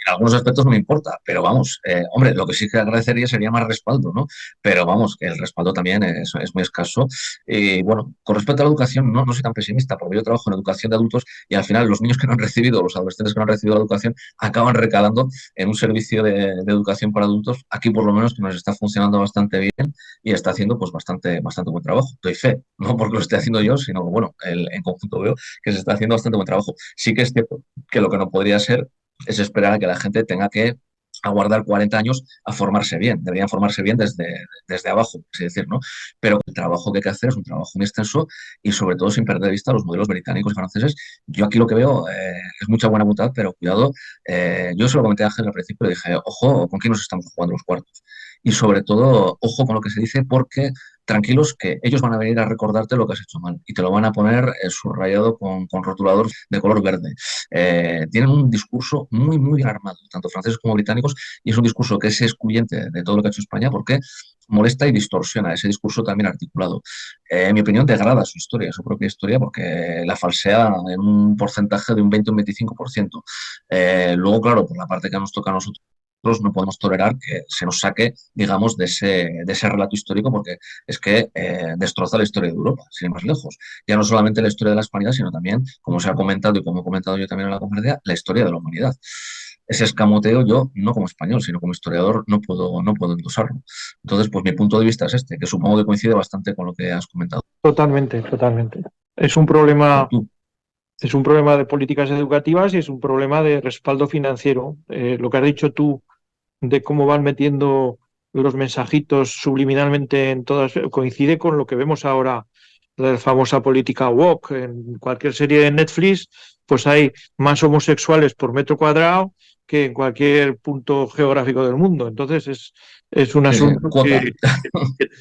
En algunos aspectos no me importa, pero vamos, hombre, lo que sí que agradecería sería más respaldo, ¿no? Pero vamos, que el respaldo también es muy escaso. Y bueno, con respecto a la educación, no soy tan pesimista, porque yo trabajo en educación de adultos y al final los niños que no han recibido, los adolescentes que no han recibido la educación, acaban recalando en un servicio de educación para adultos, aquí por lo menos que nos está funcionando bastante bien y está haciendo pues bastante buen trabajo. Doy fe, no porque lo esté haciendo yo, sino que bueno, en conjunto veo que se está haciendo bastante buen trabajo. Sí que es cierto que lo que no podría ser es esperar a que la gente tenga que aguardar 40 años a formarse bien. Deberían formarse bien desde abajo, es decir, ¿no? Pero el trabajo que hay que hacer es un trabajo muy extenso y sobre todo sin perder de vista los modelos británicos y franceses. Yo aquí lo que veo es mucha buena voluntad, pero cuidado, yo se lo comenté a Ángel al principio, le dije, ojo, ¿con quién nos estamos jugando los cuartos? Y sobre todo, ojo con lo que se dice, porque tranquilos que ellos van a venir a recordarte lo que has hecho mal y te lo van a poner subrayado con rotulador de color verde. Tienen un discurso muy bien armado, tanto franceses como británicos, y es un discurso que es excluyente de todo lo que ha hecho España porque molesta y distorsiona ese discurso también articulado. En mi opinión, degrada su historia, su propia historia, porque la falsea en un porcentaje de un 20 o un 25%. Luego, claro, por la parte que nos toca a nosotros, no podemos tolerar que se nos saque, digamos, de ese relato histórico, porque es que destroza la historia de Europa, sin ir más lejos. Ya no solamente la historia de la hispanidad, sino también, como se ha comentado y como he comentado yo también en la conferencia, la historia de la humanidad. Ese escamoteo yo, no como español, sino como historiador, no puedo endosarlo. Entonces, pues mi punto de vista es este, que supongo que coincide bastante con lo que has comentado. Totalmente. Es Tú. un problema de políticas educativas y es un problema de respaldo financiero. Lo que has dicho tú de cómo van metiendo los mensajitos subliminalmente en todas, coincide con lo que vemos ahora, la famosa política woke. En cualquier serie de Netflix, pues hay más homosexuales por metro cuadrado que en cualquier punto geográfico del mundo. Entonces es un asunto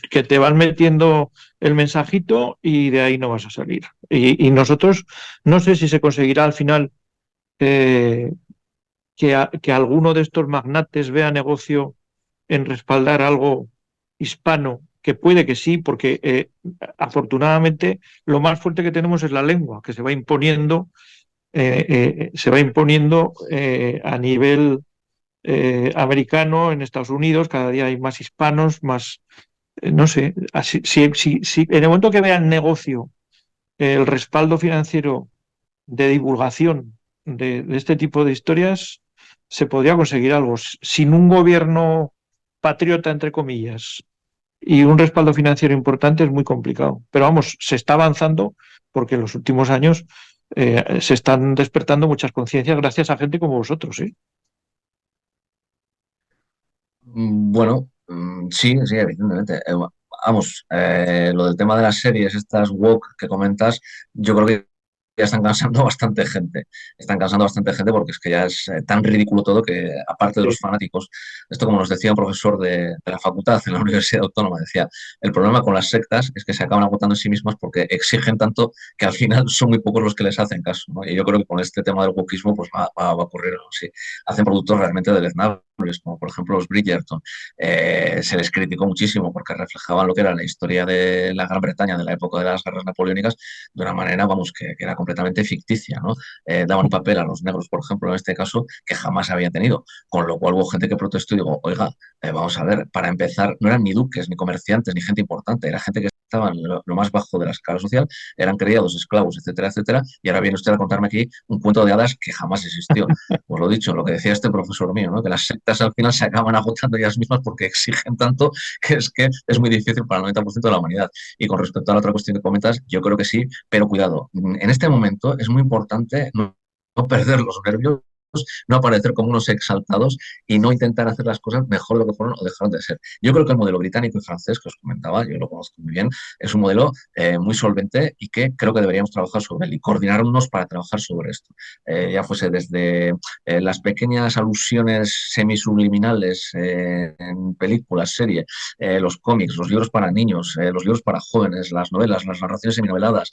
que te van metiendo el mensajito y de ahí no vas a salir. Y nosotros, no sé si se conseguirá al final que alguno de estos magnates vea negocio en respaldar algo hispano, que puede que sí, porque afortunadamente lo más fuerte que tenemos es la lengua, que se va imponiendo a nivel americano en Estados Unidos. Cada día hay más hispanos, más, no sé, así, si en el momento que vean negocio el respaldo financiero de divulgación de este tipo de historias, se podría conseguir algo. Sin un gobierno patriota, entre comillas, y un respaldo financiero importante es muy complicado. Pero vamos, se está avanzando porque en los últimos años se están despertando muchas conciencias gracias a gente como vosotros, ¿eh? Bueno, sí, evidentemente. Vamos, lo del tema de las series, estas woke que comentas, yo creo que ya están cansando bastante gente. Están cansando bastante gente porque es que ya es tan ridículo todo que, aparte de los fanáticos, esto como nos decía un profesor de la facultad en la Universidad Autónoma, decía, el problema con las sectas es que se acaban agotando en sí mismas porque exigen tanto que al final son muy pocos los que les hacen caso, ¿no? Y yo creo que con este tema del wokismo pues va a ocurrir, ¿no? Sí, hacen productos realmente deleznables, como por ejemplo los Bridgerton. Se les criticó muchísimo porque reflejaban lo que era la historia de la Gran Bretaña de la época de las guerras napoleónicas de una manera, vamos, que era completamente ficticia, ¿no? Daban un papel a los negros, por ejemplo, en este caso, que jamás había tenido, con lo cual hubo gente que protestó y digo, oiga, vamos a ver, para empezar, no eran ni duques, ni comerciantes, ni gente importante, era gente que estaba en lo más bajo de la escala social, eran criados, esclavos, etcétera, etcétera, y ahora viene usted a contarme aquí un cuento de hadas que jamás existió. Pues lo dicho, lo que decía este profesor mío, ¿no? Que las sectas al final se acaban agotando ellas mismas porque exigen tanto que es muy difícil para el 90% de la humanidad. Y con respecto a la otra cuestión que comentas, yo creo que sí, pero cuidado, en este momento es muy importante no perder los nervios, no aparecer como unos exaltados y no intentar hacer las cosas mejor de lo que fueron o dejaron de ser. Yo creo que el modelo británico y francés que os comentaba, yo lo conozco muy bien, es un modelo muy solvente y que creo que deberíamos trabajar sobre él y coordinarnos para trabajar sobre esto. Ya fuese desde las pequeñas alusiones semisubliminales en películas, series, los cómics, los libros para niños, los libros para jóvenes, las novelas, las narraciones seminoveladas,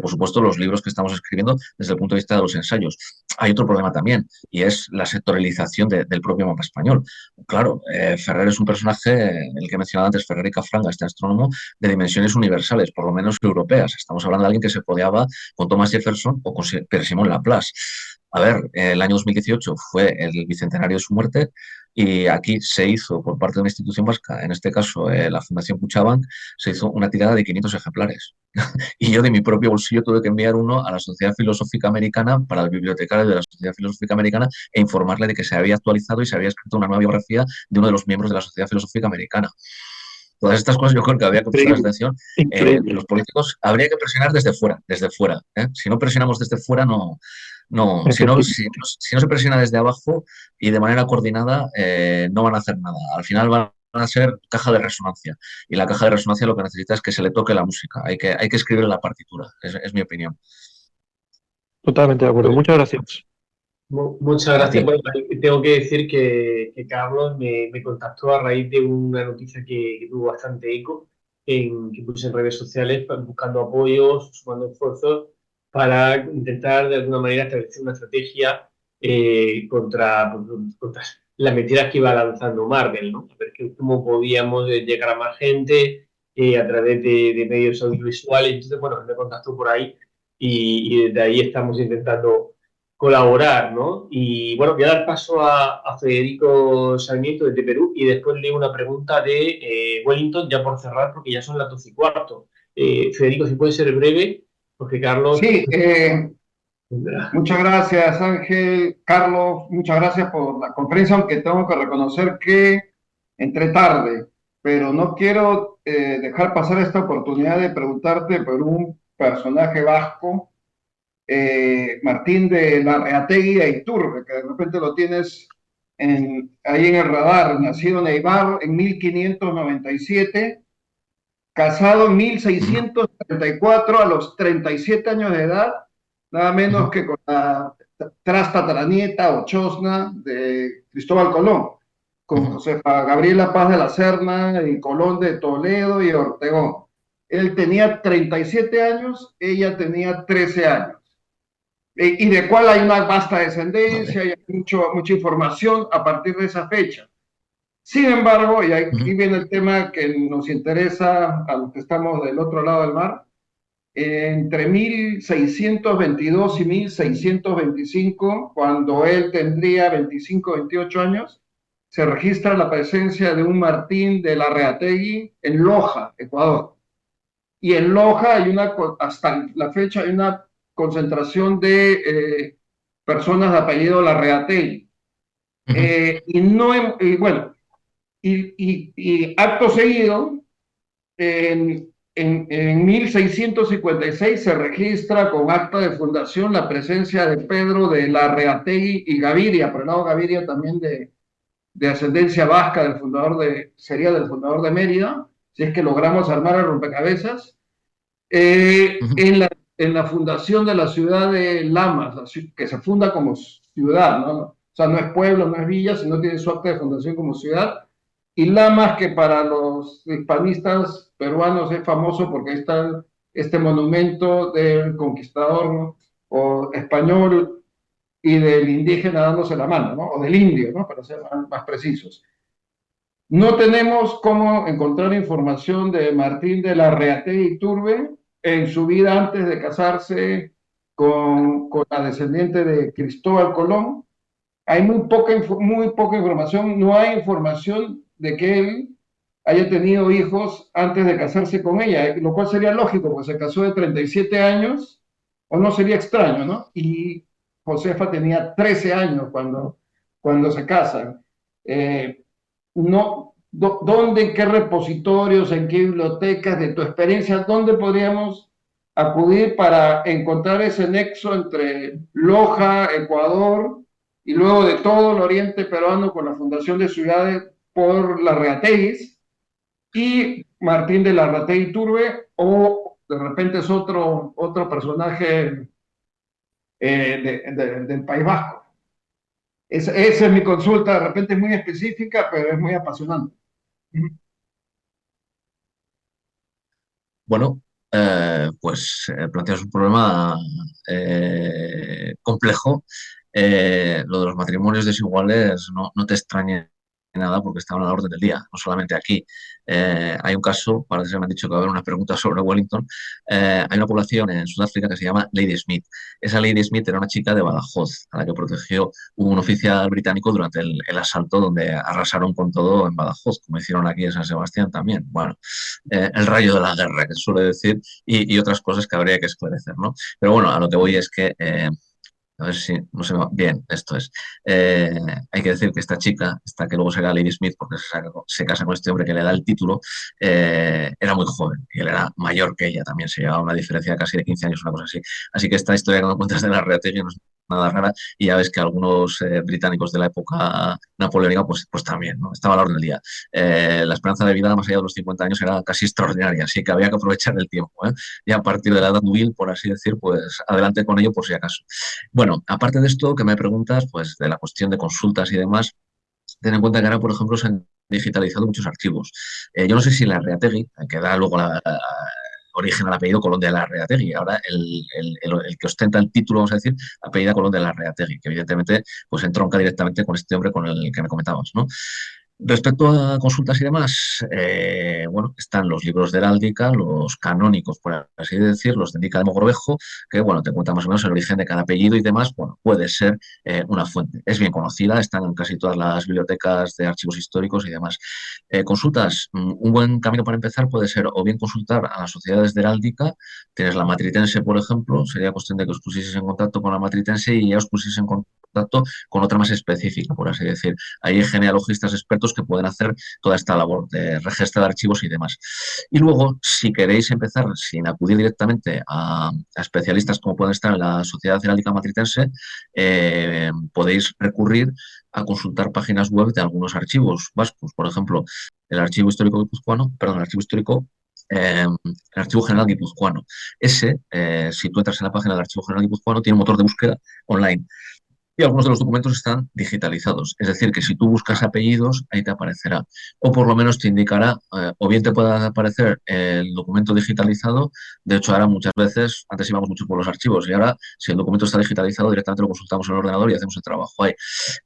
por supuesto los libros que estamos escribiendo desde el punto de vista de los ensayos. Hay otro problema también, y es la sectorialización del propio mapa español. Claro, Ferrer es un personaje, el que mencionaba antes, Ferrer y Cafranga, este astrónomo, de dimensiones universales, por lo menos europeas. Estamos hablando de alguien que se codeaba con Thomas Jefferson o con Pierre-Simon Laplace. A ver, el año 2018 fue el bicentenario de su muerte y aquí se hizo por parte de una institución vasca, en este caso la Fundación Cuchabank, se hizo una tirada de 500 ejemplares. Y yo de mi propio bolsillo tuve que enviar uno a la Sociedad Filosófica Americana, para el bibliotecario de la Sociedad Filosófica Americana, e informarle de que se había actualizado y se había escrito una nueva biografía de uno de los miembros de la Sociedad Filosófica Americana. Todas estas cosas yo creo que habría que prestar atención. Los políticos habría que presionar desde fuera, desde fuera. Si no presionamos desde fuera, si no se presiona desde abajo y de manera coordinada, no van a hacer nada. Al final van a ser caja de resonancia. Y la caja de resonancia lo que necesita es que se le toque la música. Hay que escribir la partitura. Es mi opinión. Totalmente de acuerdo. Muchas gracias. Muchas gracias. Bueno, tengo que decir que Carlos me contactó a raíz de una noticia que tuvo bastante eco, que puse en redes sociales, buscando apoyos, sumando esfuerzos para intentar de alguna manera establecer una estrategia contra las mentiras que iba lanzando Marvel, ¿no? A ver cómo podíamos llegar a más gente a través de medios audiovisuales. Entonces, bueno, me contactó por ahí y desde ahí estamos intentando colaborar, ¿no? Y bueno, voy a dar paso a Federico Sarmiento desde Perú y después leo una pregunta de Wellington, ya por cerrar, porque ya son las 12:15. Federico, si puede ser breve, porque Carlos... Sí, muchas gracias, Ángel. Carlos, muchas gracias por la conferencia, aunque tengo que reconocer que entré tarde, pero no quiero dejar pasar esta oportunidad de preguntarte por un personaje vasco, Martín de Larreategui de Iturbe, que de repente lo tienes ahí en el radar, nacido en Eibar en 1597, casado en 1634 a los 37 años de edad, nada menos que con la trastataranieta o chosna de Cristóbal Colón, con Josefa Gabriela Paz de la Serna y Colón de Toledo y Ortegón. Él tenía 37 años, ella tenía 13 años. Y de cual hay una vasta descendencia y hay mucha información a partir de esa fecha. Sin embargo, y aquí viene el tema que nos interesa a los que estamos del otro lado del mar, entre 1622 y 1625, cuando él tendría 25, 28 años, se registra la presencia de un Martín de Larreategui en Loja, Ecuador. Y en Loja hasta la fecha hay una concentración de personas de apellido Larreategui. Y acto seguido, en 1656 se registra con acta de fundación la presencia de Pedro de Larreategui y Gaviria, pero no Gaviria también de ascendencia vasca, sería del fundador de Mérida, si es que logramos armar el rompecabezas. En la en la fundación de la ciudad de Lamas, que se funda como ciudad, ¿no? O sea, no es pueblo, no es villa, sino tiene su acta de fundación como ciudad. Y Lamas, que para los hispanistas peruanos es famoso porque ahí está este monumento del conquistador o español y del indígena dándose la mano, ¿no? O del indio, ¿no? Para ser más precisos. No tenemos cómo encontrar información de Martín de Larreategui Iturbe en su vida antes de casarse con la descendiente de Cristóbal Colón. Hay muy poca información, no hay información de que él haya tenido hijos antes de casarse con ella, lo cual sería lógico, porque se casó de 37 años, o no sería extraño, ¿no? Y Josefa tenía 13 años cuando se casan. No, ¿dónde, en qué repositorios, en qué bibliotecas de tu experiencia, dónde podríamos acudir para encontrar ese nexo entre Loja, Ecuador, y luego de todo el oriente peruano con la fundación de ciudades por Larrateguis y Martín de Larrategui Iturbe, o de repente es otro personaje del País Vasco? Esa es mi consulta, de repente es muy específica, pero es muy apasionante. Bueno, pues planteas un problema complejo. Lo de los matrimonios desiguales no te extrañe nada porque estaban a la orden del día, no solamente aquí. Hay un caso, parece que me han dicho que va a haber una pregunta sobre Wellington. Hay una población en Sudáfrica que se llama Lady Smith. Esa Lady Smith era una chica de Badajoz, a la que protegió un oficial británico durante el asalto donde arrasaron con todo en Badajoz, como hicieron aquí en San Sebastián también. Bueno, el rayo de la guerra, que se suele decir, y otras cosas que habría que esclarecer, ¿no? Pero bueno, a lo que voy es que a ver si no se me va bien, esto es. Hay que decir que esta chica, esta que luego será Lady Smith, porque se casa con este hombre que le da el título, era muy joven y él era mayor que ella también, se llevaba una diferencia de casi de 15 años, una cosa así. Así que esta historia que me cuentas de la Larrategui no es nada rara y ya ves que algunos británicos de la época napoleónica pues también, ¿no? Estaba a la orden del día. La esperanza de vida más allá de los 50 años era casi extraordinaria, así que había que aprovechar el tiempo, ¿eh? Y a partir de la edad nubil, por así decir, pues adelante con ello por si acaso. Bueno, aparte de esto que me preguntas, pues de la cuestión de consultas y demás, ten en cuenta que ahora, por ejemplo, se han digitalizado muchos archivos. Yo no sé si la Larreategui, que da luego origen al apellido Colón de Larreategui, ahora el que ostenta el título, vamos a decir, apellida Colón de Larreategui, que evidentemente pues entronca directamente con este hombre con el que me comentabas, ¿no? Respecto a consultas y demás, bueno, están los libros de heráldica, los canónicos, por así decir, los de Indica de Mogrovejo, que, bueno, te cuentan más o menos el origen de cada apellido y demás, bueno, puede ser una fuente. Es bien conocida, están en casi todas las bibliotecas de archivos históricos y demás. Consultas, un buen camino para empezar puede ser o bien consultar a las sociedades de heráldica, tienes la matritense, por ejemplo, sería cuestión de que os pusieseis en contacto con la matritense y ya os pusieseis en contacto con otra más específica, por así decir. Hay genealogistas expertos que pueden hacer toda esta labor de registro de archivos y demás. Y luego, si queréis empezar sin acudir directamente a especialistas como pueden estar en la Sociedad Heráldica Matritense, podéis recurrir a consultar páginas web de algunos archivos vascos. Por ejemplo, el Archivo Histórico Guipuzcoano, perdón, el Archivo Histórico el Archivo General Guipuzcoano. Ese, si tú entras en la página del Archivo General Guipuzcoano, tiene un motor de búsqueda online. Y algunos de los documentos están digitalizados. Es decir, que si tú buscas apellidos, ahí te aparecerá. O por lo menos te indicará, o bien te puede aparecer el documento digitalizado. De hecho, ahora muchas veces, antes íbamos mucho por los archivos y ahora, si el documento está digitalizado, directamente lo consultamos en el ordenador y hacemos el trabajo ahí.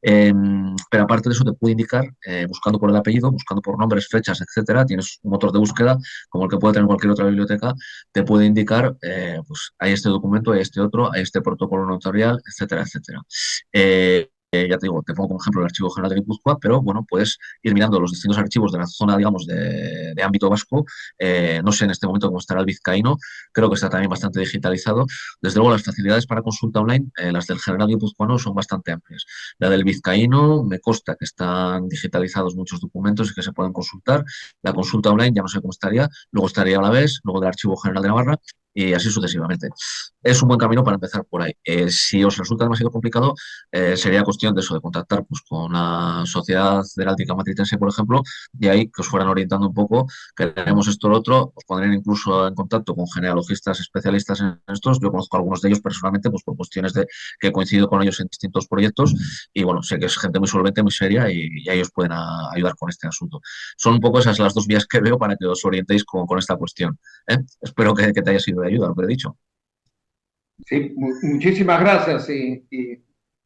Pero aparte de eso, te puede indicar, buscando por el apellido, buscando por nombres, fechas, etcétera, tienes un motor de búsqueda como el que puede tener cualquier otra biblioteca, te puede indicar, pues hay este documento, hay este otro, hay este protocolo notarial, etcétera, etcétera. Ya te digo, te pongo como ejemplo el Archivo General de Guipúzcoa, pero bueno, puedes ir mirando los distintos archivos de la zona, digamos, de ámbito vasco. No sé en este momento cómo estará el vizcaíno, creo que está también bastante digitalizado. Desde luego, las facilidades para consulta online, las del General Guipuzcoano son bastante amplias. La del vizcaíno, me consta que están digitalizados muchos documentos y que se pueden consultar. La consulta online, ya no sé cómo estaría, luego estaría a la vez, luego del Archivo General de Navarra. y así sucesivamente. Es un buen camino para empezar por ahí. Si os resulta demasiado complicado, sería cuestión de eso, de contactar pues, con la Sociedad Heráldica Matritense, por ejemplo, y ahí que os fueran orientando un poco, que tenemos esto o lo otro, os pondrían incluso en contacto con genealogistas especialistas en estos. Yo conozco a algunos de ellos personalmente, pues por cuestiones de que coincido con ellos en distintos proyectos, y bueno, sé que es gente muy solvente, muy seria, y ellos pueden ayudar con este asunto. Son un poco esas las dos vías que veo para que os orientéis con esta cuestión. ¿Eh? Espero que te haya sido de ayuda lo que he dicho. Sí, muchísimas gracias y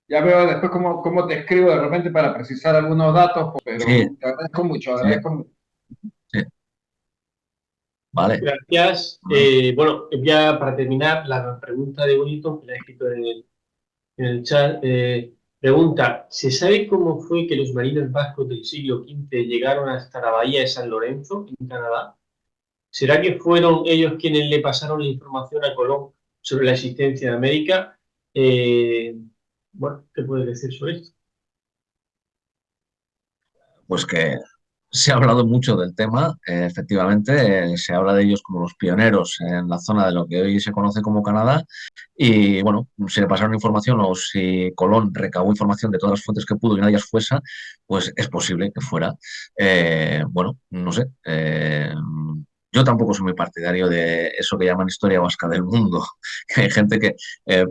ya veo después cómo te escribo de repente para precisar algunos datos, Sí, pero te agradezco mucho, sí, agradezco mucho. sí. Vale. Gracias. Vale. Bueno, ya para terminar, la pregunta de Wellington, que la he escrito en el chat, pregunta, ¿se sabe cómo fue que los marinos vascos del siglo XV llegaron hasta la bahía de San Lorenzo, en Canadá? ¿Será que fueron ellos quienes le pasaron la información a Colón sobre la existencia de América? Bueno, ¿qué puedes decir sobre esto? Pues que se ha hablado mucho del tema, efectivamente, se habla de ellos como los pioneros en la zona de lo que hoy se conoce como Canadá, y bueno, si le pasaron información o si Colón recabó información de todas las fuentes que pudo y nadie fuese, pues es posible que fuera. Bueno, no sé. Yo tampoco soy muy partidario de eso que llaman historia vasca del mundo, que hay gente que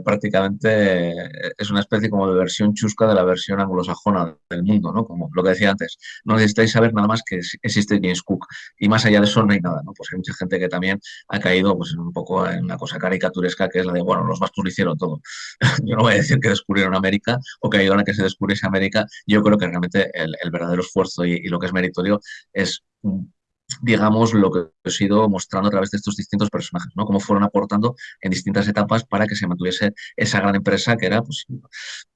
prácticamente es una especie como de versión chusca de la versión anglosajona del mundo, ¿no? Como lo que decía antes, no necesitáis saber nada más que existe James Cook y más allá de eso no hay nada, ¿no? Pues hay mucha gente que también ha caído pues un poco en una cosa caricaturesca que es la de, bueno, los vascos lo hicieron todo. Yo no voy a decir que descubrieron América o que ayudaron a que se descubriese América. Yo creo que realmente el verdadero esfuerzo y lo que es meritorio es digamos, lo que os he ido mostrando a través de estos distintos personajes, ¿no? Cómo fueron aportando en distintas etapas para que se mantuviese esa gran empresa que era, pues,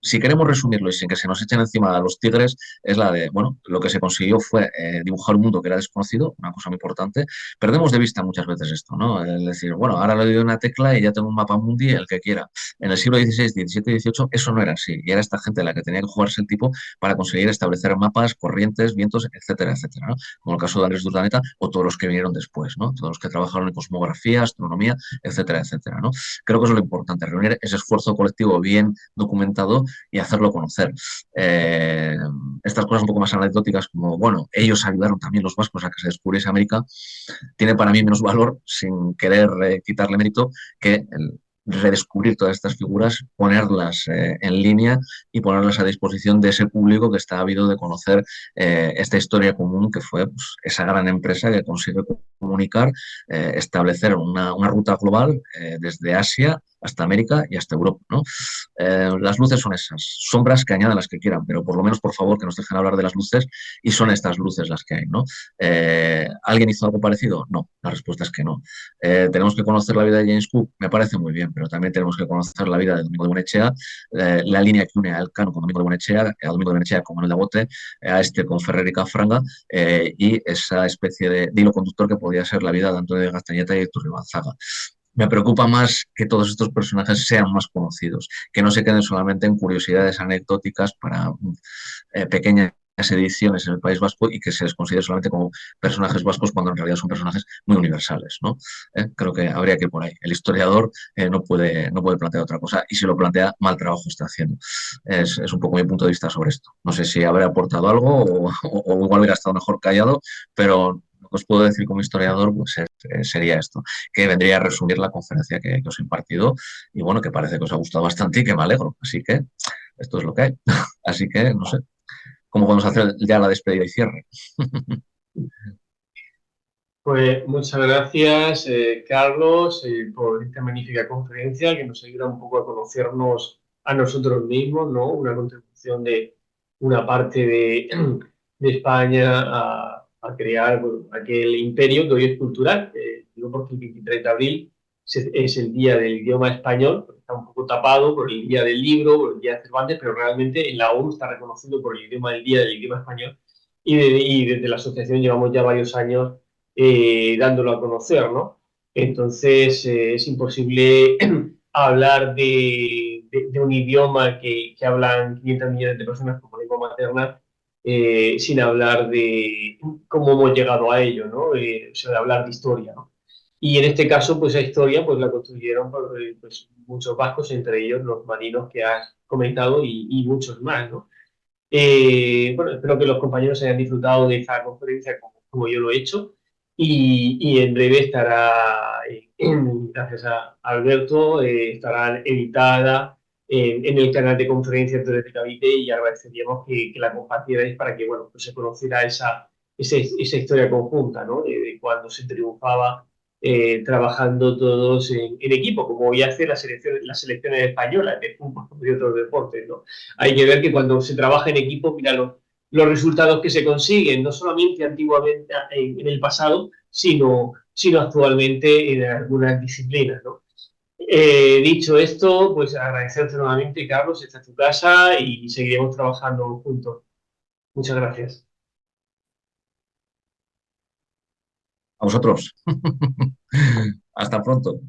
si queremos resumirlo y sin que se nos echen encima a los tigres, es la de, bueno, lo que se consiguió fue dibujar un mundo que era desconocido, una cosa muy importante. Perdemos de vista muchas veces esto, ¿no? Es decir, bueno, ahora le doy una tecla y ya tengo un mapa mundi, el que quiera. En el siglo XVI, XVII, XVIII, eso no era así. Y era esta gente la que tenía que jugarse el tipo para conseguir establecer mapas, corrientes, vientos, etcétera, etcétera, ¿no? Como el caso de Andrés de Urdaneta o todos los que vinieron después, ¿no? Todos los que trabajaron en cosmografía, astronomía, etcétera, etcétera, ¿no? Creo que eso es lo importante, reunir ese esfuerzo colectivo bien documentado y hacerlo conocer. Estas cosas un poco más anecdóticas como, bueno, ellos ayudaron también los vascos a que se descubriese América, tiene para mí menos valor, sin querer quitarle mérito, que el redescubrir todas estas figuras, ponerlas en línea y ponerlas a disposición de ese público que está ávido de conocer esta historia común que fue pues, esa gran empresa que consigue comunicar, establecer una ruta global desde Asia hasta América y hasta Europa, ¿no? Las luces son esas, sombras que añadan las que quieran, pero por lo menos, por favor, que nos dejen hablar de las luces y son estas luces las que hay, ¿no? ¿Alguien hizo algo parecido? No, la respuesta es que no. ¿Tenemos que conocer la vida de James Cook? Me parece muy bien, pero también tenemos que conocer la vida de Domingo de Buenechea, la línea que une a Elcano con Domingo de Buenechea, a Domingo de Buenechea con Manuel de Bote, a este con Ferrer y Cafranga, y esa especie de hilo conductor que podía ser la vida de Antonio de Gastañeta y Héctor Ribanzaga. Me preocupa más que todos estos personajes sean más conocidos, que no se queden solamente en curiosidades anecdóticas para pequeñas ediciones en el País Vasco y que se les considere solamente como personajes vascos cuando en realidad son personajes muy universales, ¿no? Creo que habría que ir por ahí. El historiador no puede plantear otra cosa y si lo plantea, mal trabajo está haciendo. Es un poco mi punto de vista sobre esto. No sé si habré aportado algo o igual hubiera estado mejor callado, pero lo que os puedo decir como historiador pues sería esto, que vendría a resumir la conferencia que os he impartido y bueno, que parece que os ha gustado bastante y que me alegro. Así que esto es lo que hay. Así que, no sé, ¿cómo podemos hacer ya la despedida y cierre? Pues muchas gracias, Carlos, por esta magnífica conferencia que nos ayuda un poco a conocernos a nosotros mismos, ¿no? Una contribución de una parte de España a crear bueno, aquel imperio que hoy es cultural. Digo porque el 23 de abril es el día del idioma español, porque está un poco tapado por el día del libro, por el día de Cervantes, pero realmente en la ONU está reconocido por el idioma del día del idioma español y desde la asociación llevamos ya varios años dándolo a conocer, ¿no? Entonces es imposible hablar de un idioma que hablan 500 millones de personas como lengua materna sin hablar de cómo hemos llegado a ello, ¿no? O sea, de hablar de historia, ¿no? Y en este caso, pues esa historia pues la construyeron pues, muchos vascos, entre ellos los marinos que has comentado y muchos más, ¿no? Bueno, espero que los compañeros hayan disfrutado de esta conferencia como yo lo he hecho y en breve estará, gracias a Alberto, estará editada en el canal de conferencias de Cavite y agradeceríamos que la compartierais para que, bueno, pues se conociera esa historia conjunta, ¿no? De cuando se triunfaba trabajando todos en equipo, como hoy hace las selecciones españolas de fútbol y otros deportes, ¿no? Hay que ver que cuando se trabaja en equipo, mira los resultados que se consiguen, no solamente antiguamente en el pasado, sino actualmente en algunas disciplinas, ¿no? Dicho esto, pues agradecerte nuevamente, Carlos, esta es tu casa y seguiremos trabajando juntos. Muchas gracias. A vosotros. Hasta pronto.